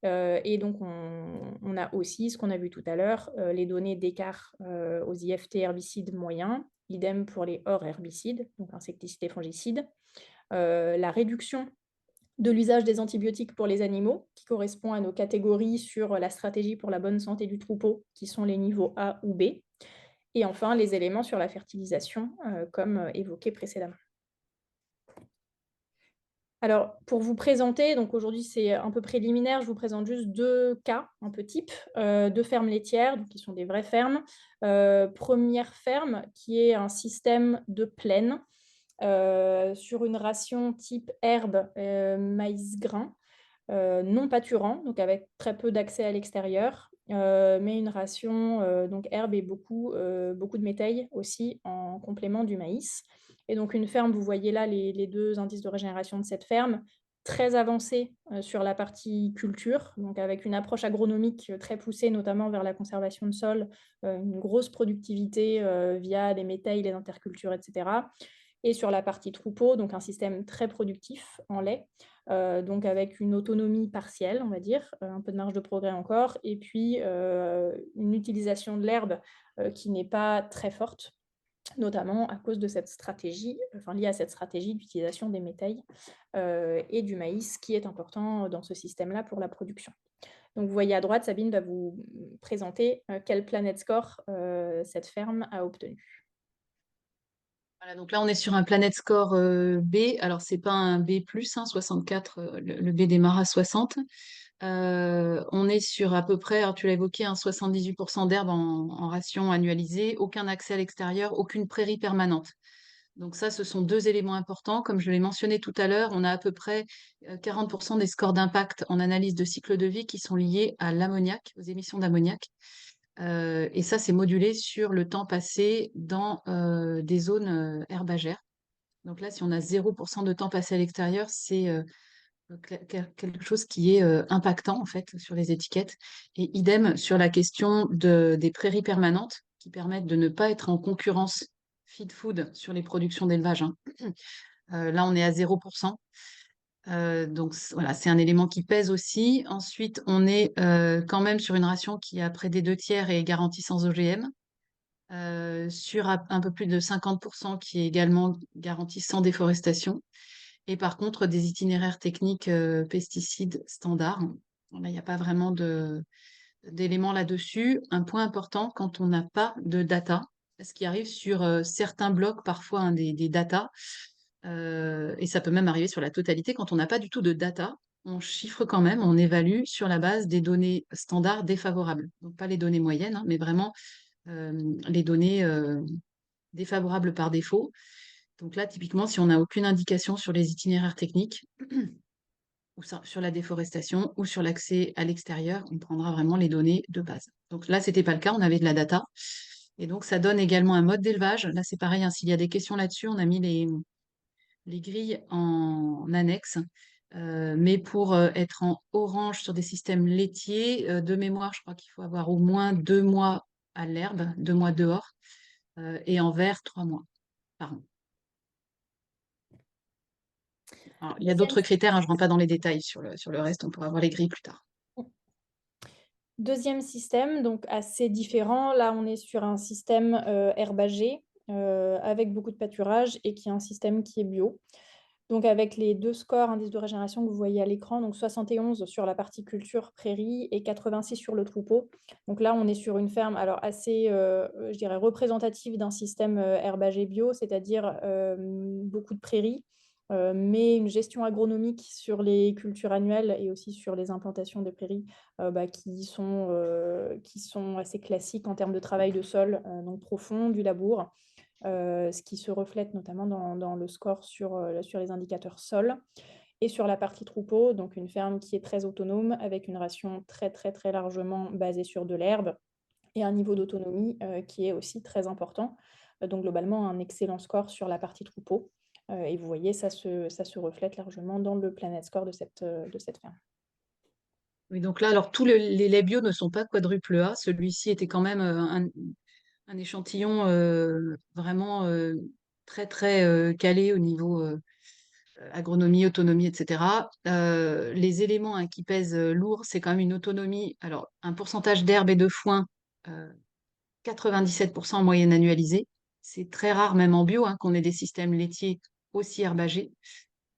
Et donc, on a aussi, ce qu'on a vu tout à l'heure, les données d'écart aux IFT herbicides moyens, idem pour les hors herbicides, donc insecticides et fongicides. La réduction de l'usage des antibiotiques pour les animaux, qui correspond à nos catégories sur la stratégie pour la bonne santé du troupeau, qui sont les niveaux A ou B. Et enfin, les éléments sur la fertilisation, comme évoqué précédemment. Alors, pour vous présenter, donc aujourd'hui c'est un peu préliminaire, je vous présente juste 2 cas un peu types, 2 fermes laitières, donc qui sont des vraies fermes. Première ferme qui est un système de plaine, sur une ration type herbe, maïs grain, non pâturant, donc avec très peu d'accès à l'extérieur, mais une ration donc herbe et beaucoup de métail aussi en complément du maïs. Et donc une ferme, vous voyez là les 2 indices de régénération de cette ferme, très avancée sur la partie culture, donc avec une approche agronomique très poussée, notamment vers la conservation de sol, une grosse productivité via les métails, les intercultures, etc. Et sur la partie troupeau, donc un système très productif en lait, donc avec une autonomie partielle, on va dire, un peu de marge de progrès encore, et puis une utilisation de l'herbe qui n'est pas très forte, notamment à cause de cette stratégie, enfin liée à cette stratégie d'utilisation des métails et du maïs qui est important dans ce système-là pour la production. Donc vous voyez à droite, Sabine va vous présenter quel Planet Score cette ferme a obtenu. Voilà, donc là, on est sur un Planet Score B. Alors, c'est pas un B+, 64, le B démarre à 60. On est sur à peu près, alors tu l'as évoqué, 78% d'herbe en ration annualisée, aucun accès à l'extérieur, aucune prairie permanente. Donc ça, ce sont 2 éléments importants. Comme je l'ai mentionné tout à l'heure, on a à peu près 40% des scores d'impact en analyse de cycle de vie qui sont liés à l'ammoniac, aux émissions d'ammoniac. Et ça, c'est modulé sur le temps passé dans des zones herbagères. Donc là, si on a 0% de temps passé à l'extérieur, c'est quelque chose qui est impactant en fait sur les étiquettes. Et idem sur la question des prairies permanentes qui permettent de ne pas être en concurrence feed food sur les productions d'élevage, hein. Là, on est à 0%. Donc voilà, c'est un élément qui pèse aussi. Ensuite, on est quand même sur une ration qui a près des 2/3 et est garantie sans OGM. Sur un peu plus de 50% qui est également garantie sans déforestation. Et par contre, des itinéraires techniques pesticides standards. Là, il n'y a pas vraiment d'éléments là-dessus. Un point important, quand on n'a pas de data, ce qui arrive sur certains blocs, parfois hein, des data, et ça peut même arriver sur la totalité, quand on n'a pas du tout de data, on chiffre quand même, on évalue sur la base des données standards défavorables. Donc pas les données moyennes, hein, mais vraiment les données défavorables par défaut. Donc là, typiquement, si on n'a aucune indication sur les itinéraires techniques, ou sur la déforestation, ou sur l'accès à l'extérieur, on prendra vraiment les données de base. Donc là, ce n'était pas le cas, on avait de la data. Et donc, ça donne également un mode d'élevage. Là, c'est pareil, hein, s'il y a des questions là-dessus, on a mis les grilles en annexe. Mais pour être en orange sur des systèmes laitiers, de mémoire, je crois qu'il faut avoir au moins 2 mois à l'herbe, 2 mois dehors, et en vert, 3 mois par an. Alors, il y a Deuxième d'autres critères, hein, je ne rentre pas dans les détails sur le reste, on pourra voir les grilles plus tard. Deuxième système, donc assez différent. Là, on est sur un système herbagé avec beaucoup de pâturage et qui est un système qui est bio. Donc avec les 2 scores indice de régénération que vous voyez à l'écran, donc 71 sur la partie culture prairie et 86 sur le troupeau. Donc là, on est sur une ferme alors assez, je dirais, représentative d'un système herbagé bio, c'est-à-dire beaucoup de prairies, mais une gestion agronomique sur les cultures annuelles et aussi sur les implantations des prairies qui sont assez classiques en termes de travail de sol, donc profond, du labour. Ce qui se reflète notamment dans le score sur les indicateurs sol. Et sur la partie troupeau, donc une ferme qui est très autonome, avec une ration très, très, très largement basée sur de l'herbe et un niveau d'autonomie qui est aussi très important. Donc globalement, un excellent score sur la partie troupeau. Et vous voyez, ça se reflète largement dans le Planet Score de cette ferme. Oui, donc là, alors tous les laits bio ne sont pas quadruple A. Celui-ci était quand même un échantillon vraiment très, très calé au niveau agronomie, autonomie, etc. Les éléments hein, qui pèsent lourd, c'est quand même une autonomie. Alors, un pourcentage d'herbe et de foin, euh, 97% en moyenne annualisée. C'est très rare, même en bio, hein, qu'on ait des systèmes laitiers aussi herbagés.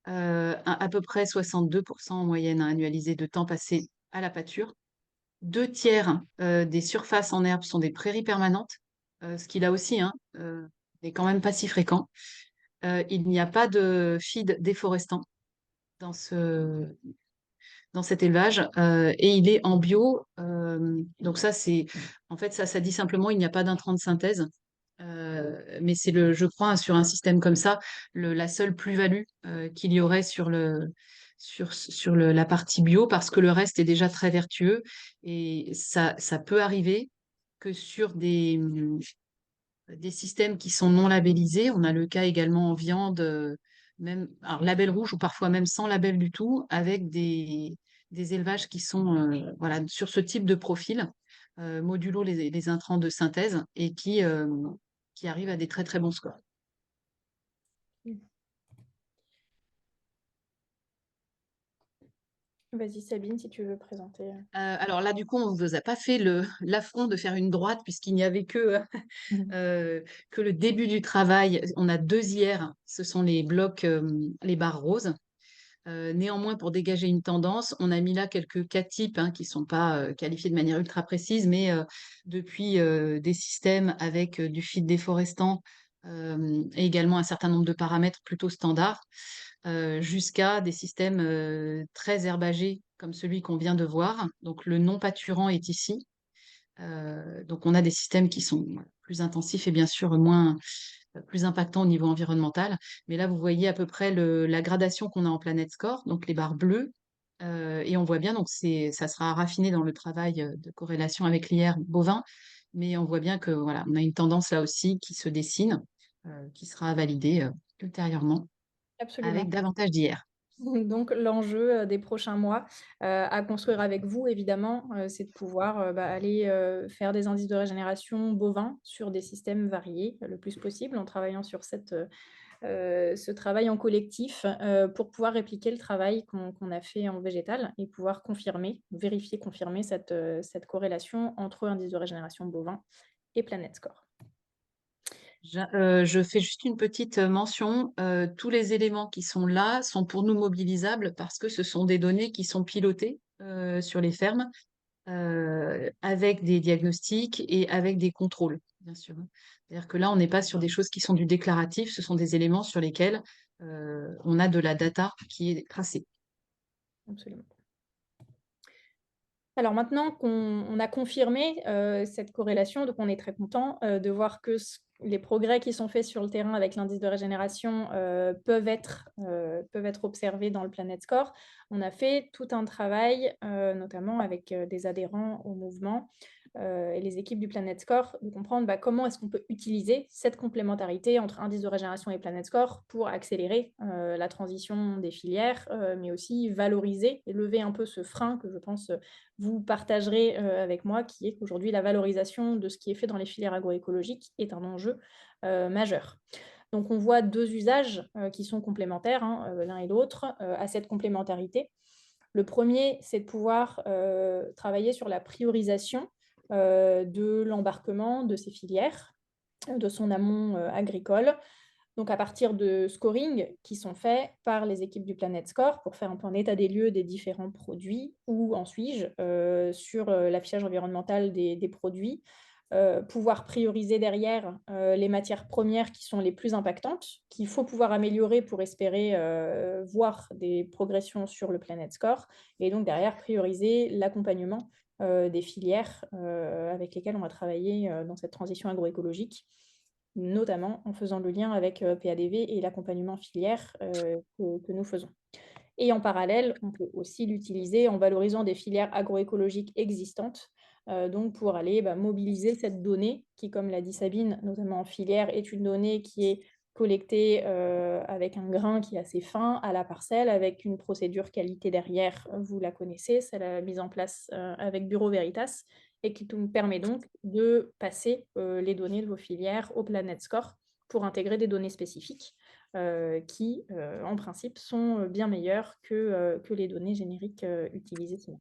À peu près 62% en moyenne annualisée de temps passé à la pâture. 2 tiers des surfaces en herbe sont des prairies permanentes, ce qui là aussi hein, n'est quand même pas si fréquent. Il n'y a pas de feed déforestant dans dans cet élevage et il est en bio. Donc ça, c'est en fait ça dit simplement il n'y a pas d'intrant de synthèse. Mais c'est je crois, sur un système comme ça, la seule plus-value qu'il y aurait sur la partie bio, parce que le reste est déjà très vertueux. Et ça peut arriver que sur des systèmes qui sont non labellisés, on a le cas également en viande, même alors, label rouge ou parfois même sans label du tout, avec des élevages qui sont voilà, sur ce type de profil, modulo les intrants de synthèse et qui arrivent à des très très bons scores. Vas-y Sabine, si tu veux présenter. Alors là, du coup, on ne vous a pas fait l'affront de faire une droite puisqu'il n'y avait que le début du travail. On a 2 IR, ce sont les blocs, les barres roses. Néanmoins, pour dégager une tendance, on a mis là quelques cas types hein, qui ne sont pas qualifiés de manière ultra précise, mais depuis des systèmes avec du feed déforestant et également un certain nombre de paramètres plutôt standards, jusqu'à des systèmes très herbagés comme celui qu'on vient de voir. Donc le non pâturant est ici. Donc on a des systèmes qui sont plus intensifs et bien sûr plus impactants au niveau environnemental. Mais là, vous voyez à peu près la gradation qu'on a en Planet Score, donc les barres bleues. Et on voit bien, donc ça sera raffiné dans le travail de corrélation avec l'IR bovin. Mais on voit bien que voilà, on a une tendance là aussi qui se dessine, qui sera validée ultérieurement avec Absolument. davantage d'IR. Donc l'enjeu, des prochains mois, à construire avec vous évidemment, c'est de pouvoir, aller, faire des indices de régénération bovins sur des systèmes variés, le plus possible en travaillant sur ce travail en collectif, pour pouvoir répliquer le travail qu'on a fait en végétal et pouvoir confirmer, vérifier, confirmer cette corrélation entre indice de régénération bovin et Planet Score. Je fais juste une petite mention. Tous les éléments qui sont là sont pour nous mobilisables parce que ce sont des données qui sont pilotées sur les fermes avec des diagnostics et avec des contrôles, bien sûr. C'est-à-dire que là, on n'est pas sur des choses qui sont du déclaratif, ce sont des éléments sur lesquels on a de la data qui est tracée. Absolument. Alors maintenant qu'on a confirmé, cette corrélation, donc on est très content, de voir que les progrès qui sont faits sur le terrain avec l'indice de régénération, peuvent être observés dans le Planet Score. On a fait tout un travail, notamment avec, des adhérents au mouvement, et les équipes du Planet Score, de comprendre, comment est-ce qu'on peut utiliser cette complémentarité entre indice de régénération et Planet Score pour accélérer, la transition des filières, mais aussi valoriser et lever un peu ce frein que je pense, vous partagerez avec moi, qui est qu'aujourd'hui, la valorisation de ce qui est fait dans les filières agroécologiques est un enjeu majeur. Donc, on voit deux usages qui sont complémentaires, hein, l'un et l'autre, à cette complémentarité. Le premier, c'est de pouvoir travailler sur la priorisation de l'embarquement de ces filières, de son amont agricole, donc à partir de scoring qui sont faits par les équipes du Planet Score pour faire un peu un état des lieux des différents produits, ou en suis-je sur l'affichage environnemental des produits, pouvoir prioriser derrière les matières premières qui sont les plus impactantes, qu'il faut pouvoir améliorer pour espérer voir des progressions sur le Planet Score, et donc derrière prioriser l'accompagnement des filières avec lesquelles on va travailler dans cette transition agroécologique, notamment en faisant le lien avec PADV et l'accompagnement filière que nous faisons. Et en parallèle, on peut aussi l'utiliser en valorisant des filières agroécologiques existantes donc pour aller mobiliser cette donnée qui, comme l'a dit Sabine, notamment en filière, est une donnée qui est collectée avec un grain qui est assez fin à la parcelle, avec une procédure qualité derrière, vous la connaissez, c'est la mise en place avec Bureau Veritas, et qui nous permet donc de passer les données de vos filières au Planet Score pour intégrer des données spécifiques qui, en principe, sont bien meilleures que les données génériques utilisées sinon.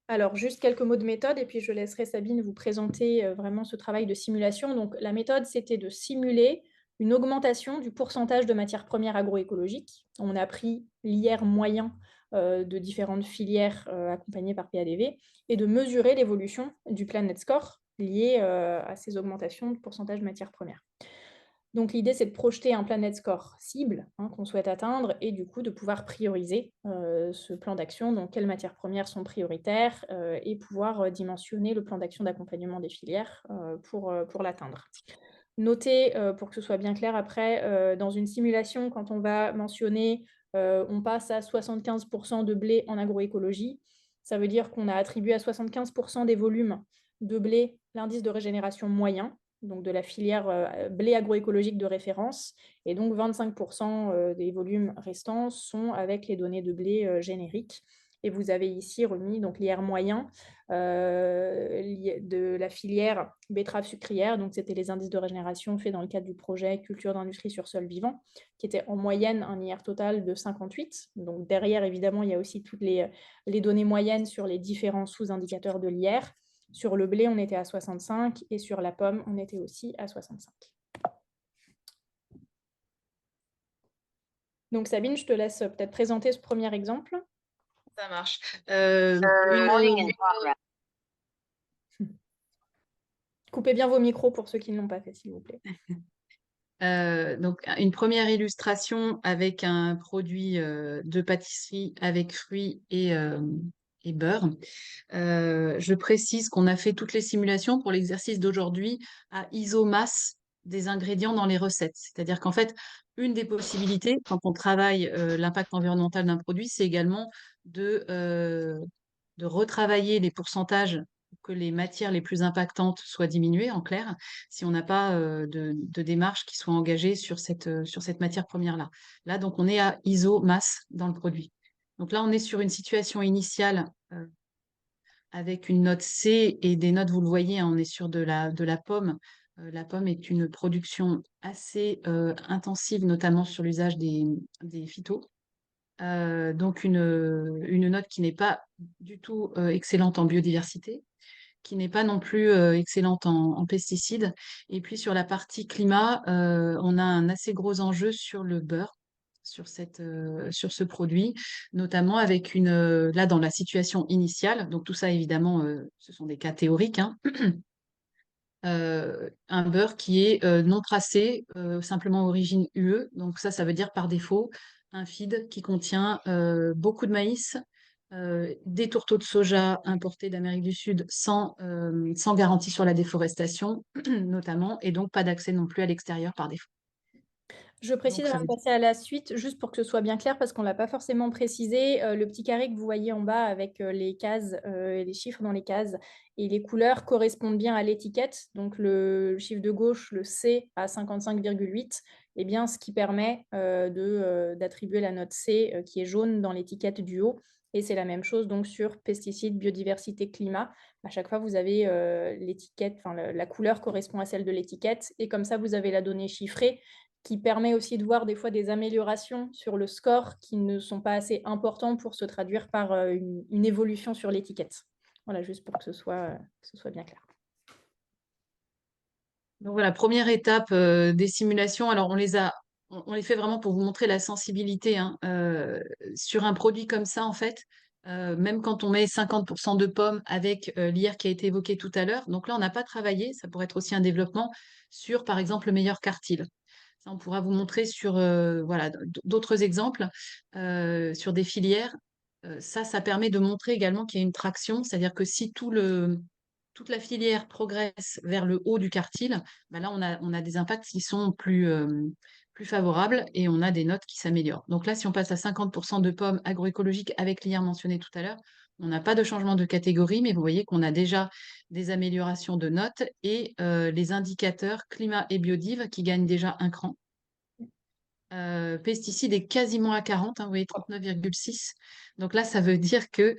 Alors, juste quelques mots de méthode, et puis je laisserai Sabine vous présenter vraiment ce travail de simulation. Donc, la méthode, c'était de simuler une augmentation du pourcentage de matières premières agroécologiques. On a pris l'IR moyen de différentes filières accompagnées par PADV et de mesurer l'évolution du Planet Score lié à ces augmentations de pourcentage de matières premières. Donc l'idée, c'est de projeter un Planet Score cible qu'on souhaite atteindre et du coup de pouvoir prioriser ce plan d'action, donc quelles matières premières sont prioritaires et pouvoir dimensionner le plan d'action d'accompagnement des filières pour l'atteindre. Notez, pour que ce soit bien clair après, dans une simulation, quand on va mentionner on passe à 75% de blé en agroécologie, ça veut dire qu'on a attribué à 75% des volumes de blé l'indice de régénération moyen, donc de la filière blé agroécologique de référence, et donc 25% des volumes restants sont avec les données de blé génériques. Et vous avez ici remis l'IR moyen de la filière betterave sucrière, donc c'était les indices de régénération faits dans le cadre du projet culture d'industrie sur sol vivant, qui était en moyenne un IR total de 58. Donc derrière, évidemment, il y a aussi toutes les données moyennes sur les différents sous-indicateurs de l'IR. Sur le blé, on était à 65 et sur la pomme, on était aussi à 65. Donc Sabine, je te laisse peut-être présenter ce premier exemple. Ça marche. Coupez bien vos micros pour ceux qui ne l'ont pas fait, s'il vous plaît. Donc, une première illustration avec un produit de pâtisserie avec fruits et beurre. Je précise qu'on a fait toutes les simulations pour l'exercice d'aujourd'hui à isomasse des ingrédients dans les recettes. C'est-à-dire qu'en fait, une des possibilités, quand on travaille l'impact environnemental d'un produit, c'est également de retravailler les pourcentages pour que les matières les plus impactantes soient diminuées, en clair, si on n'a pas de démarche qui soit engagée sur cette matière première-là. Là, donc, on est à isomasse dans le produit. Donc là, on est sur une situation initiale avec une note C et des notes, vous le voyez, on est sur de la pomme. La pomme est une production assez intensive, notamment sur l'usage des phytos. Donc une note qui n'est pas du tout excellente en biodiversité, qui n'est pas non plus excellente en pesticides. Et puis sur la partie climat, on a un assez gros enjeu sur le beurre, sur ce produit, notamment avec là dans la situation initiale, donc tout ça évidemment, ce sont des cas théoriques, hein, un beurre qui est non tracé, simplement origine UE. Donc ça veut dire par défaut un feed qui contient beaucoup de maïs, des tourteaux de soja importés d'Amérique du Sud sans garantie sur la déforestation, notamment, et donc pas d'accès non plus à l'extérieur par défaut. Je précise Donc ça avant veut de dire... passer à la suite, juste pour que ce soit bien clair, parce qu'on ne l'a pas forcément précisé, le petit carré que vous voyez en bas avec les cases, les chiffres dans les cases et les couleurs correspondent bien à l'étiquette. Donc le chiffre de gauche, le C à 55,8, eh bien, ce qui permet d'attribuer la note C qui est jaune dans l'étiquette du haut. Et c'est la même chose donc sur pesticides, biodiversité, climat. À chaque fois, vous avez l'étiquette, enfin la couleur correspond à celle de l'étiquette. Et comme ça, vous avez la donnée chiffrée qui permet aussi de voir des fois des améliorations sur le score qui ne sont pas assez importants pour se traduire par une évolution sur l'étiquette. Voilà, juste pour que ce soit bien clair. Donc voilà, première étape des simulations. Alors on les fait vraiment pour vous montrer la sensibilité, hein, sur un produit comme ça, en fait. Même quand on met 50% de pommes avec l'IR qui a été évoqué tout à l'heure. Donc là, on n'a pas travaillé, ça pourrait être aussi un développement sur, par exemple, le meilleur quartile. Ça, on pourra vous montrer sur voilà, d'autres exemples sur des filières. Ça permet de montrer également qu'il y a une traction, c'est-à-dire que si toute la filière progresse vers le haut du quartile, bah là, on a des impacts qui sont plus favorables et on a des notes qui s'améliorent. Donc là, si on passe à 50% de pommes agroécologiques avec l'IR mentionné tout à l'heure, On n'a pas de changement de catégorie, mais vous voyez qu'on a déjà des améliorations de notes et les indicateurs climat et biodive qui gagnent déjà un cran. Pesticides est quasiment à 40, hein, vous voyez 39,6. Donc là, ça veut dire que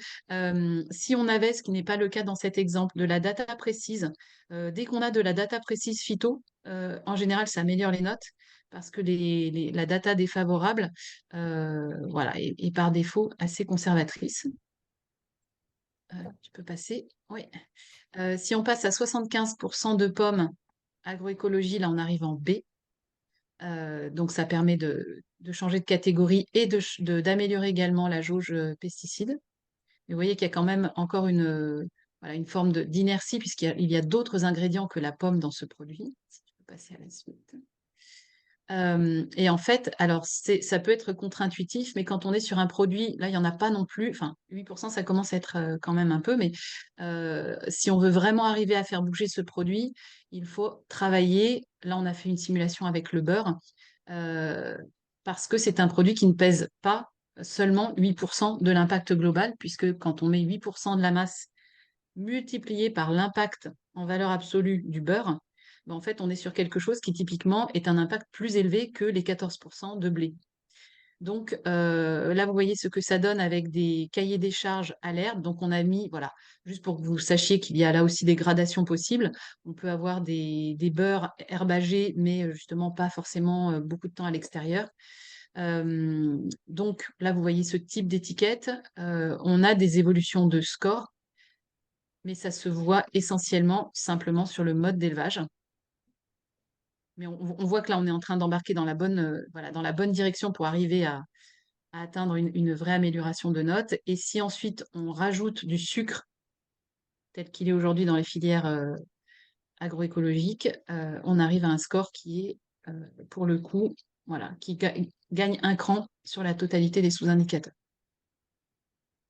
si on avait, ce qui n'est pas le cas dans cet exemple, de la data précise, dès qu'on a de la data précise phyto, en général, ça améliore les notes parce que la data défavorable, voilà, est par défaut assez conservatrice. Tu peux passer. Oui. Si on passe à 75% de pommes, agroécologie, là, on arrive en B. Donc, ça permet de changer de catégorie et d'améliorer également la jauge pesticides. Mais vous voyez qu'il y a quand même encore voilà, une forme d'inertie puisqu'il y a d'autres ingrédients que la pomme dans ce produit. Si tu peux passer à la suite. Et en fait, alors ça peut être contre-intuitif, mais quand on est sur un produit, là, il n'y en a pas non plus, enfin, 8%, ça commence à être quand même un peu, mais si on veut vraiment arriver à faire bouger ce produit, il faut travailler. Là, on a fait une simulation avec le beurre, euh, parce que c'est un produit qui ne pèse pas seulement 8% de l'impact global, puisque quand on met 8% de la masse multiplié par l'impact en valeur absolue du beurre, ben en fait, on est sur quelque chose qui typiquement est un impact plus élevé que les 14% de blé. Donc là, vous voyez ce que ça donne avec des cahiers des charges à l'herbe. Donc on a mis, voilà, juste pour que vous sachiez qu'il y a là aussi des gradations possibles. On peut avoir des beurres herbagés, mais justement pas forcément beaucoup de temps à l'extérieur. Donc là, vous voyez ce type d'étiquette. On a des évolutions de score, mais ça se voit essentiellement simplement sur le mode d'élevage. Mais on voit que là, on est en train d'embarquer dans voilà, dans la bonne direction pour arriver à atteindre une vraie amélioration de notes. Et si ensuite on rajoute du sucre tel qu'il est aujourd'hui dans les filières agroécologiques, on arrive à un score qui est, pour le coup, voilà, qui gagne un cran sur la totalité des sous-indicateurs.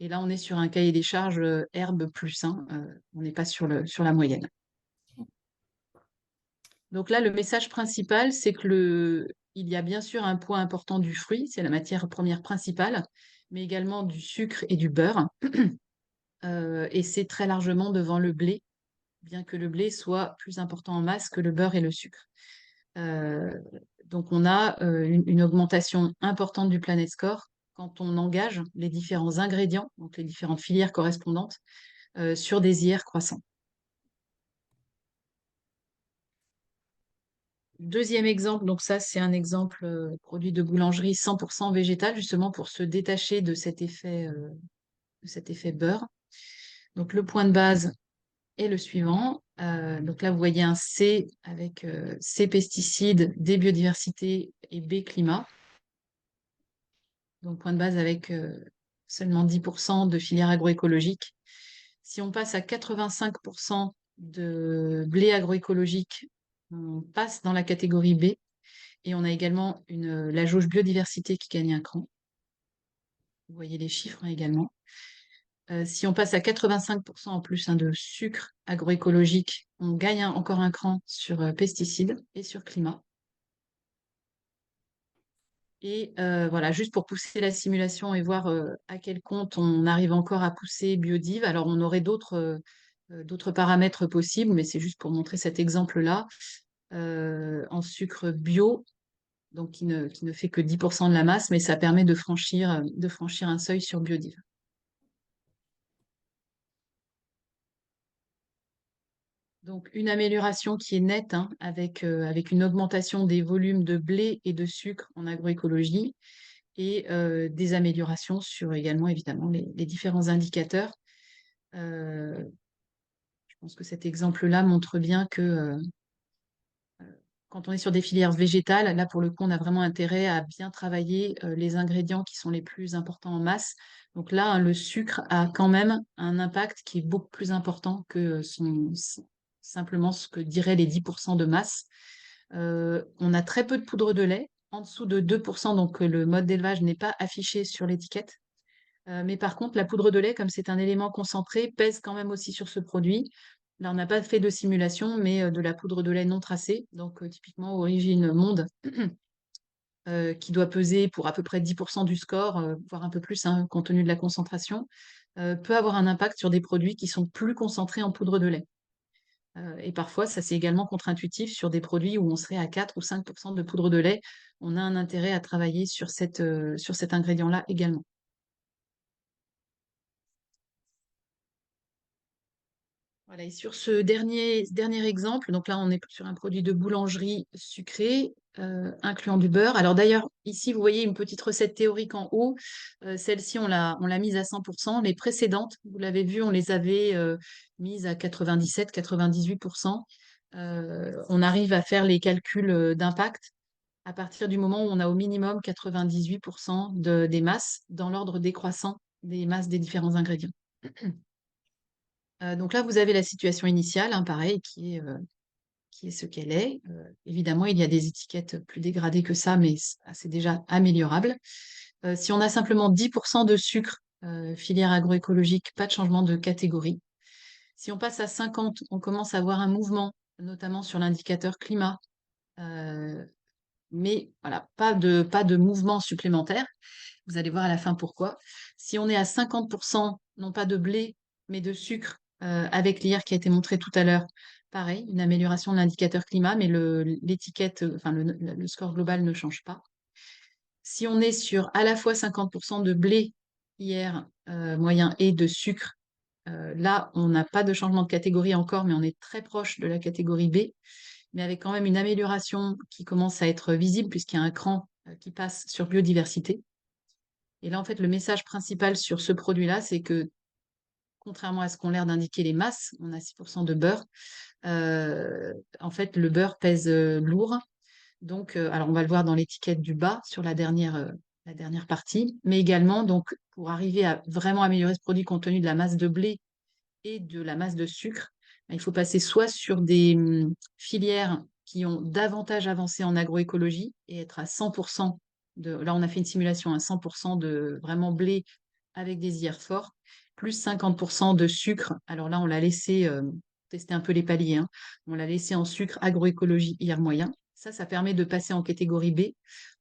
Et là, on est sur un cahier des charges herbe plus, hein, on n'est pas sur la moyenne. Donc là, le message principal, c'est que il y a bien sûr un poids important du fruit, c'est la matière première principale, mais également du sucre et du beurre. Et c'est très largement devant le blé, bien que le blé soit plus important en masse que le beurre et le sucre. Euh, donc on a une augmentation importante du Planet Score quand on engage les différents ingrédients, donc les différentes filières correspondantes, sur des IR croissants. Deuxième exemple, donc ça c'est un exemple produit de boulangerie 100% végétal, justement pour se détacher de cet effet beurre. Donc le point de base est le suivant. Donc là vous voyez un C avec C pesticides, D biodiversité et B climat. Donc point de base avec seulement 10% de filière agroécologique. Si on passe à 85% de blé agroécologique, on passe dans la catégorie B. Et on a également la jauge biodiversité qui gagne un cran. Vous voyez les chiffres hein, également. Si on passe à 85% en plus de sucre agroécologique, on gagne encore un cran sur pesticides et sur climat. Et voilà, juste pour pousser la simulation et voir à quel compte on arrive encore à pousser biodive. Alors, on aurait d'autres paramètres possibles, mais c'est juste pour montrer cet exemple-là. En sucre bio, donc qui ne fait que 10% de la masse, mais ça permet de franchir un seuil sur biodive. Donc une amélioration qui est nette, hein, avec une augmentation des volumes de blé et de sucre en agroécologie et des améliorations sur également évidemment les différents indicateurs. Je pense que cet exemple-là montre bien que quand on est sur des filières végétales, là pour le coup, on a vraiment intérêt à bien travailler les ingrédients qui sont les plus importants en masse. Donc là, hein, le sucre a quand même un impact qui est beaucoup plus important que simplement ce que diraient les 10% de masse. On a très peu de poudre de lait, en dessous de 2%, donc le mode d'élevage n'est pas affiché sur l'étiquette. Mais par contre, la poudre de lait, comme c'est un élément concentré, pèse quand même aussi sur ce produit. Là, on n'a pas fait de simulation, mais de la poudre de lait non tracée, donc typiquement origine monde, qui doit peser pour à peu près 10% du score, voire un peu plus, hein, compte tenu de la concentration. peut avoir un impact sur des produits qui sont plus concentrés en poudre de lait. Et parfois, ça c'est également contre-intuitif sur des produits où on serait à 4 ou 5 de poudre de lait. On a un intérêt à travailler sur cet ingrédient-là également. Voilà, et sur ce dernier exemple, donc là, on est sur un produit de boulangerie sucré, incluant du beurre. Alors d'ailleurs, ici, vous voyez une petite recette théorique en haut. Celle-ci, on l'a mise à 100%. Les précédentes, vous l'avez vu, on les avait mises à 97, 98%. On arrive à faire les calculs d'impact à partir du moment où on a au minimum 98% des masses dans l'ordre décroissant des masses des différents ingrédients. Donc là, vous avez la situation initiale, hein, pareil, qui est ce qu'elle est. Évidemment, il y a des étiquettes plus dégradées que ça, mais c'est déjà améliorable. Si on a simplement 10% de sucre, filière agroécologique, pas de changement de catégorie. Si on passe à 50, on commence à avoir un mouvement, notamment sur l'indicateur climat. Mais voilà, pas de mouvement supplémentaire. Vous allez voir à la fin pourquoi. Si on est à 50%, non pas de blé, mais de sucre, avec l'IR qui a été montré tout à l'heure, pareil, une amélioration de l'indicateur climat, mais l'étiquette, enfin le score global ne change pas. Si on est sur à la fois 50% de blé, IR moyen, et de sucre, là, on n'a pas de changement de catégorie encore, mais on est très proche de la catégorie B, mais avec quand même une amélioration qui commence à être visible puisqu'il y a un cran qui passe sur biodiversité. Et là, en fait, le message principal sur ce produit-là, c'est que, contrairement à ce qu'ont l'air d'indiquer les masses, on a 6% de beurre. En fait, le beurre pèse lourd. Donc, alors on va le voir dans l'étiquette du bas sur la dernière partie, mais également, donc, pour arriver à vraiment améliorer ce produit compte tenu de la masse de blé et de la masse de sucre, il faut passer soit sur des filières qui ont davantage avancé en agroécologie et être à 100% là on a fait une simulation à 100% de vraiment blé avec des IR forts, plus 50% de sucre. Alors là, on l'a laissé tester un peu les paliers, hein. On l'a laissé en sucre agroécologie IR moyen. Ça permet de passer en catégorie B.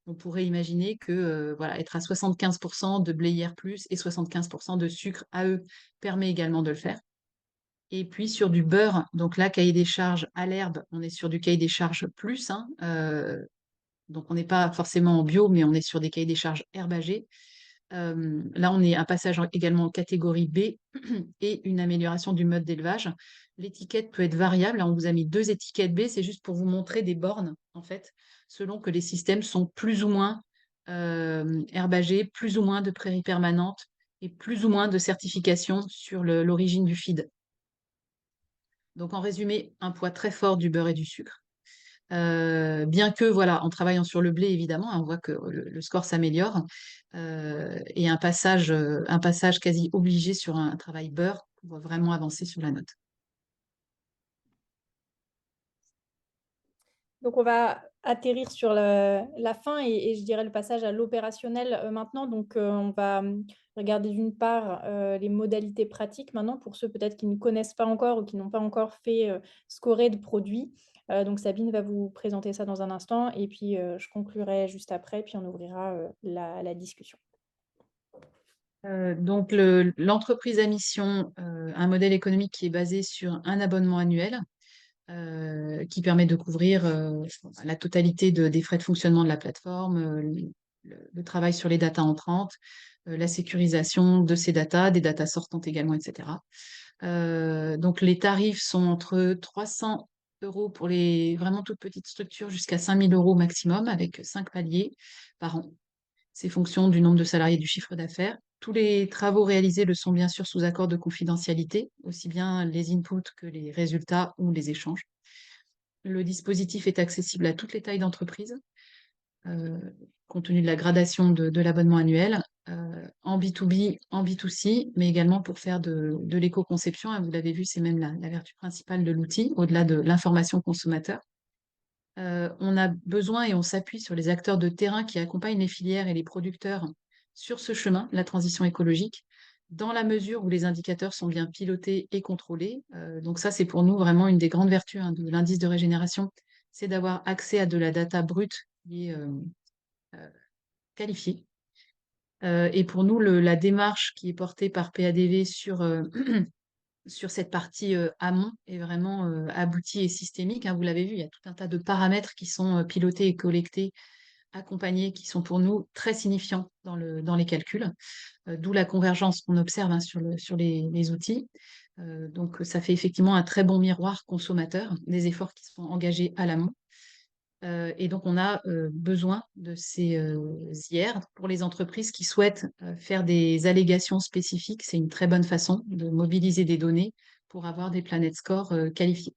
On pourrait imaginer que voilà, être à 75% de blé IR+, et 75% de sucre AE permet également de le faire. Et puis sur du beurre, donc là, cahier des charges à l'herbe, on est sur du cahier des charges plus, hein, donc on n'est pas forcément en bio, mais on est sur des cahiers des charges herbagés. Là, on est un passage également en catégorie B et une amélioration du mode d'élevage. L'étiquette peut être variable. Là, on vous a mis 2 étiquettes B, c'est juste pour vous montrer des bornes, en fait, selon que les systèmes sont plus ou moins herbagés, plus ou moins de prairies permanentes et plus ou moins de certification sur l'origine du feed. Donc, en résumé, un poids très fort du beurre et du sucre. Bien que, voilà, en travaillant sur le blé, évidemment, hein, on voit que le score s'améliore. Et un passage quasi obligé sur un travail beurre pour vraiment avancer sur la note. Donc, on va atterrir sur la fin et je dirais le passage à l'opérationnel maintenant. Donc, on va regarder d'une part les modalités pratiques maintenant pour ceux peut-être qui ne connaissent pas encore ou qui n'ont pas encore fait scorer de produits. Donc, Sabine va vous présenter ça dans un instant et puis je conclurai juste après, puis on ouvrira la discussion. Donc, l'entreprise à mission, un modèle économique qui est basé sur un abonnement annuel qui permet de couvrir la totalité des frais de fonctionnement de la plateforme, le travail sur les datas entrantes, la sécurisation de ces datas, des datas sortantes également, etc. Donc les tarifs sont entre 300 € pour les vraiment toutes petites structures jusqu'à 5 000 € maximum avec 5 paliers par an. C'est fonction du nombre de salariés et du chiffre d'affaires. Tous les travaux réalisés le sont bien sûr sous accord de confidentialité, aussi bien les inputs que les résultats ou les échanges. Le dispositif est accessible à toutes les tailles d'entreprise, compte tenu de la gradation de l'abonnement annuel, en B2B, en B2C, mais également pour faire de l'éco-conception. Hein, vous l'avez vu, c'est même la vertu principale de l'outil, au-delà de l'information consommateur. On a besoin et on s'appuie sur les acteurs de terrain qui accompagnent les filières et les producteurs sur ce chemin, la transition écologique, dans la mesure où les indicateurs sont bien pilotés et contrôlés. Donc ça, c'est pour nous vraiment une des grandes vertus hein, de l'indice de régénération, c'est d'avoir accès à de la data brute qui est qualifiée. Et pour nous, la démarche qui est portée par PADV sur cette partie amont est vraiment aboutie et systémique, hein. Vous l'avez vu, il y a tout un tas de paramètres qui sont pilotés et collectés, accompagnés, qui sont pour nous très signifiants dans les calculs, d'où la convergence qu'on observe, hein, sur les outils. Donc, ça fait effectivement un très bon miroir consommateur des efforts qui sont engagés à l'amont. Et donc, on a besoin de ces IR pour les entreprises qui souhaitent faire des allégations spécifiques. C'est une très bonne façon de mobiliser des données pour avoir des Planet Score qualifiés.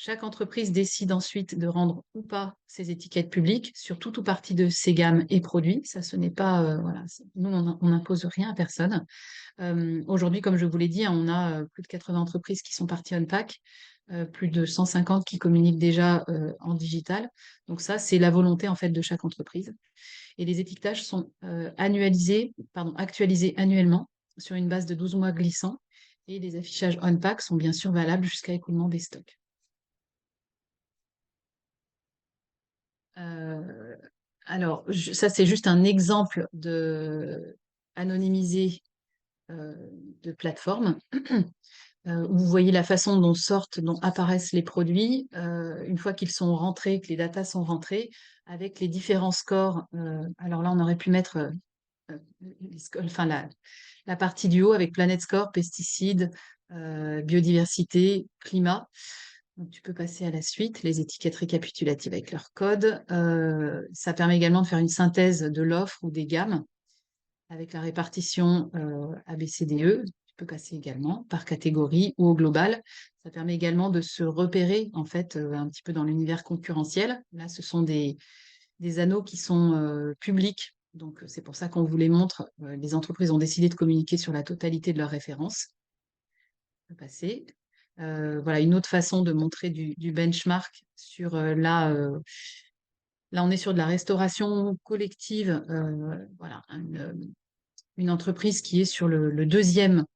Chaque entreprise décide ensuite de rendre ou pas ses étiquettes publiques sur tout ou partie de ses gammes et produits. Ça, ce n'est pas, voilà, nous, on n'impose rien à personne. Aujourd'hui, comme je vous l'ai dit, hein, on a plus de 80 entreprises qui sont parties on-pack, plus de 150 qui communiquent déjà en digital. Donc ça, c'est la volonté en fait de chaque entreprise. Et les étiquetages sont actualisés annuellement sur une base de 12 mois glissants. Et les affichages on-pack sont bien sûr valables jusqu'à écoulement des stocks. Euh, alors, ça, c'est juste un exemple de anonymisé euh, de plateforme. Où vous voyez la façon dont apparaissent les produits une fois qu'ils sont rentrés, que les datas sont rentrées, avec les différents scores. Alors là, on aurait pu mettre enfin, la partie du haut avec Planet Score, pesticides, biodiversité, climat. Donc, tu peux passer à la suite, les étiquettes récapitulatives avec leur code. Ça permet également de faire une synthèse de l'offre ou des gammes avec la répartition ABCDE. Tu peux passer également par catégorie ou au global. Ça permet également de se repérer en fait un petit peu dans l'univers concurrentiel. Là, ce sont des anneaux qui sont publics. Donc, c'est pour ça qu'on vous les montre. Les entreprises ont décidé de communiquer sur la totalité de leurs références. On peut passer. Voilà, une autre façon de montrer du benchmark sur là, on est sur de la restauration collective. Voilà, une entreprise qui est sur le deuxième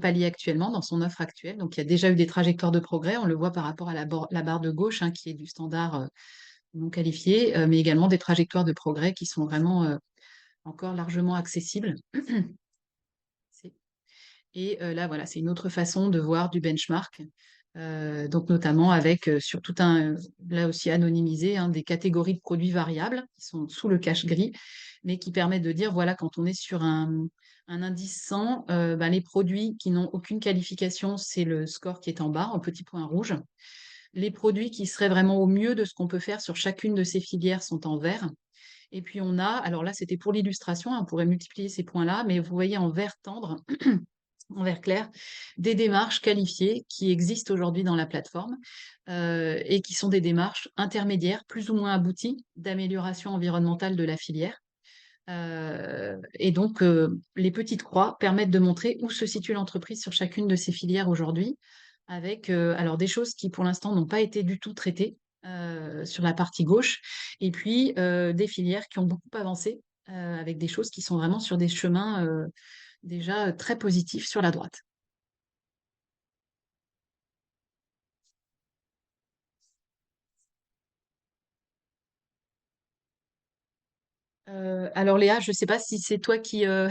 palier actuellement dans son offre actuelle. Donc, il y a déjà eu des trajectoires de progrès. On le voit par rapport à la barre de gauche, hein, qui est du standard non qualifié, mais également des trajectoires de progrès qui sont vraiment encore largement accessibles. Et là, voilà, c'est une autre façon de voir du benchmark. Donc, notamment avec sur tout là aussi anonymisé, hein, des catégories de produits variables qui sont sous le cache gris, mais qui permettent de dire, voilà, quand on est sur un indice 100, ben, les produits qui n'ont aucune qualification, c'est le score qui est en bas, en petit point rouge. Les produits qui seraient vraiment au mieux de ce qu'on peut faire sur chacune de ces filières sont en vert. Et puis on a, alors là c'était pour l'illustration, hein, on pourrait multiplier ces points-là, mais vous voyez en vert tendre, en vert clair, des démarches qualifiées qui existent aujourd'hui dans la plateforme et qui sont des démarches intermédiaires, plus ou moins abouties, d'amélioration environnementale de la filière. Et donc, les petites croix permettent de montrer où se situe l'entreprise sur chacune de ces filières aujourd'hui, avec alors des choses qui, pour l'instant, n'ont pas été du tout traitées sur la partie gauche, et puis des filières qui ont beaucoup avancé, avec des choses qui sont vraiment sur des chemins déjà très positifs sur la droite. Alors Léa, je ne sais pas si c'est toi qui fais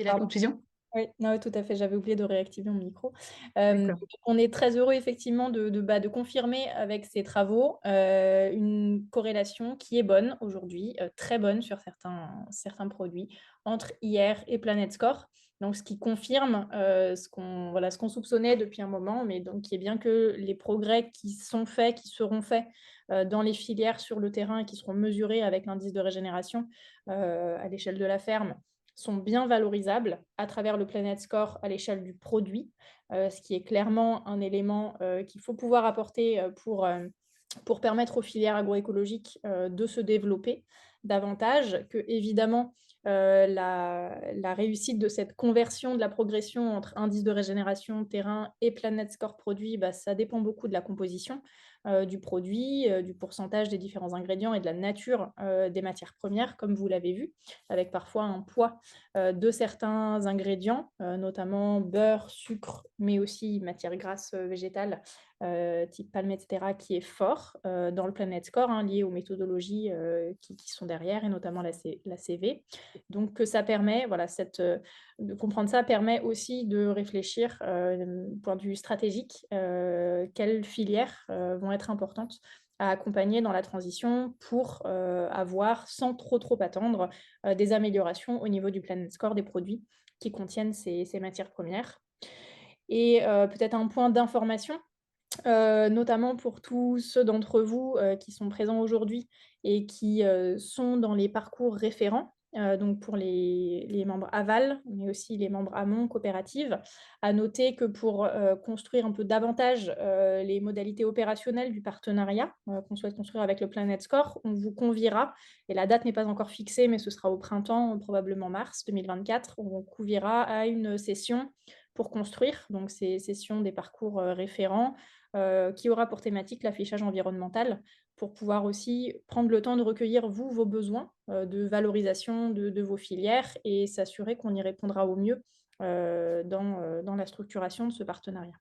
la Pardon. conclusion. Oui, non, tout à fait, j'avais oublié de réactiver mon micro. Euh, D'accord. on est très heureux effectivement de confirmer avec ces travaux une corrélation qui est bonne aujourd'hui, très bonne sur certains produits, entre IR et Planet Score. Donc, ce qui confirme ce qu'on soupçonnait depuis un moment, mais donc qui est bien que les progrès qui sont faits, qui seront faits dans les filières sur le terrain et qui seront mesurés avec l'indice de régénération à l'échelle de la ferme sont bien valorisables à travers le Planet Score à l'échelle du produit, ce qui est clairement un élément qu'il faut pouvoir apporter pour permettre aux filières agroécologiques de se développer davantage, que évidemment la réussite de cette conversion de la progression entre indice de régénération terrain et Planet Score produit, bah, ça dépend beaucoup de la composition du produit, du pourcentage des différents ingrédients et de la nature des matières premières, comme vous l'avez vu, avec parfois un poids de certains ingrédients, notamment beurre, sucre, mais aussi matières grasses végétales, type palme, etc., qui est fort dans le Planet Score, hein, lié aux méthodologies qui sont derrière et notamment la CV. Donc que ça permet, voilà, de comprendre ça permet aussi de réfléchir, point de vue stratégique, quelles filières, vont être importantes à accompagner dans la transition pour, avoir, sans trop attendre, des améliorations au niveau du Planet Score des produits qui contiennent ces matières premières. Et peut-être un point d'information, notamment pour tous ceux d'entre vous, qui sont présents aujourd'hui et qui, sont dans les parcours référents, donc pour les membres aval, mais aussi les membres amont coopératives. À noter que pour, construire un peu davantage, les modalités opérationnelles du partenariat, qu'on souhaite construire avec le Planet Score, on vous conviera et la date n'est pas encore fixée, mais ce sera au printemps, probablement mars 2024. On vous conviera à une session pour construire, donc ces sessions des parcours, référents, qui aura pour thématique l'affichage environnemental, pour pouvoir aussi prendre le temps de recueillir, vous, vos besoins, de valorisation de vos filières et s'assurer qu'on y répondra au mieux, dans la structuration de ce partenariat.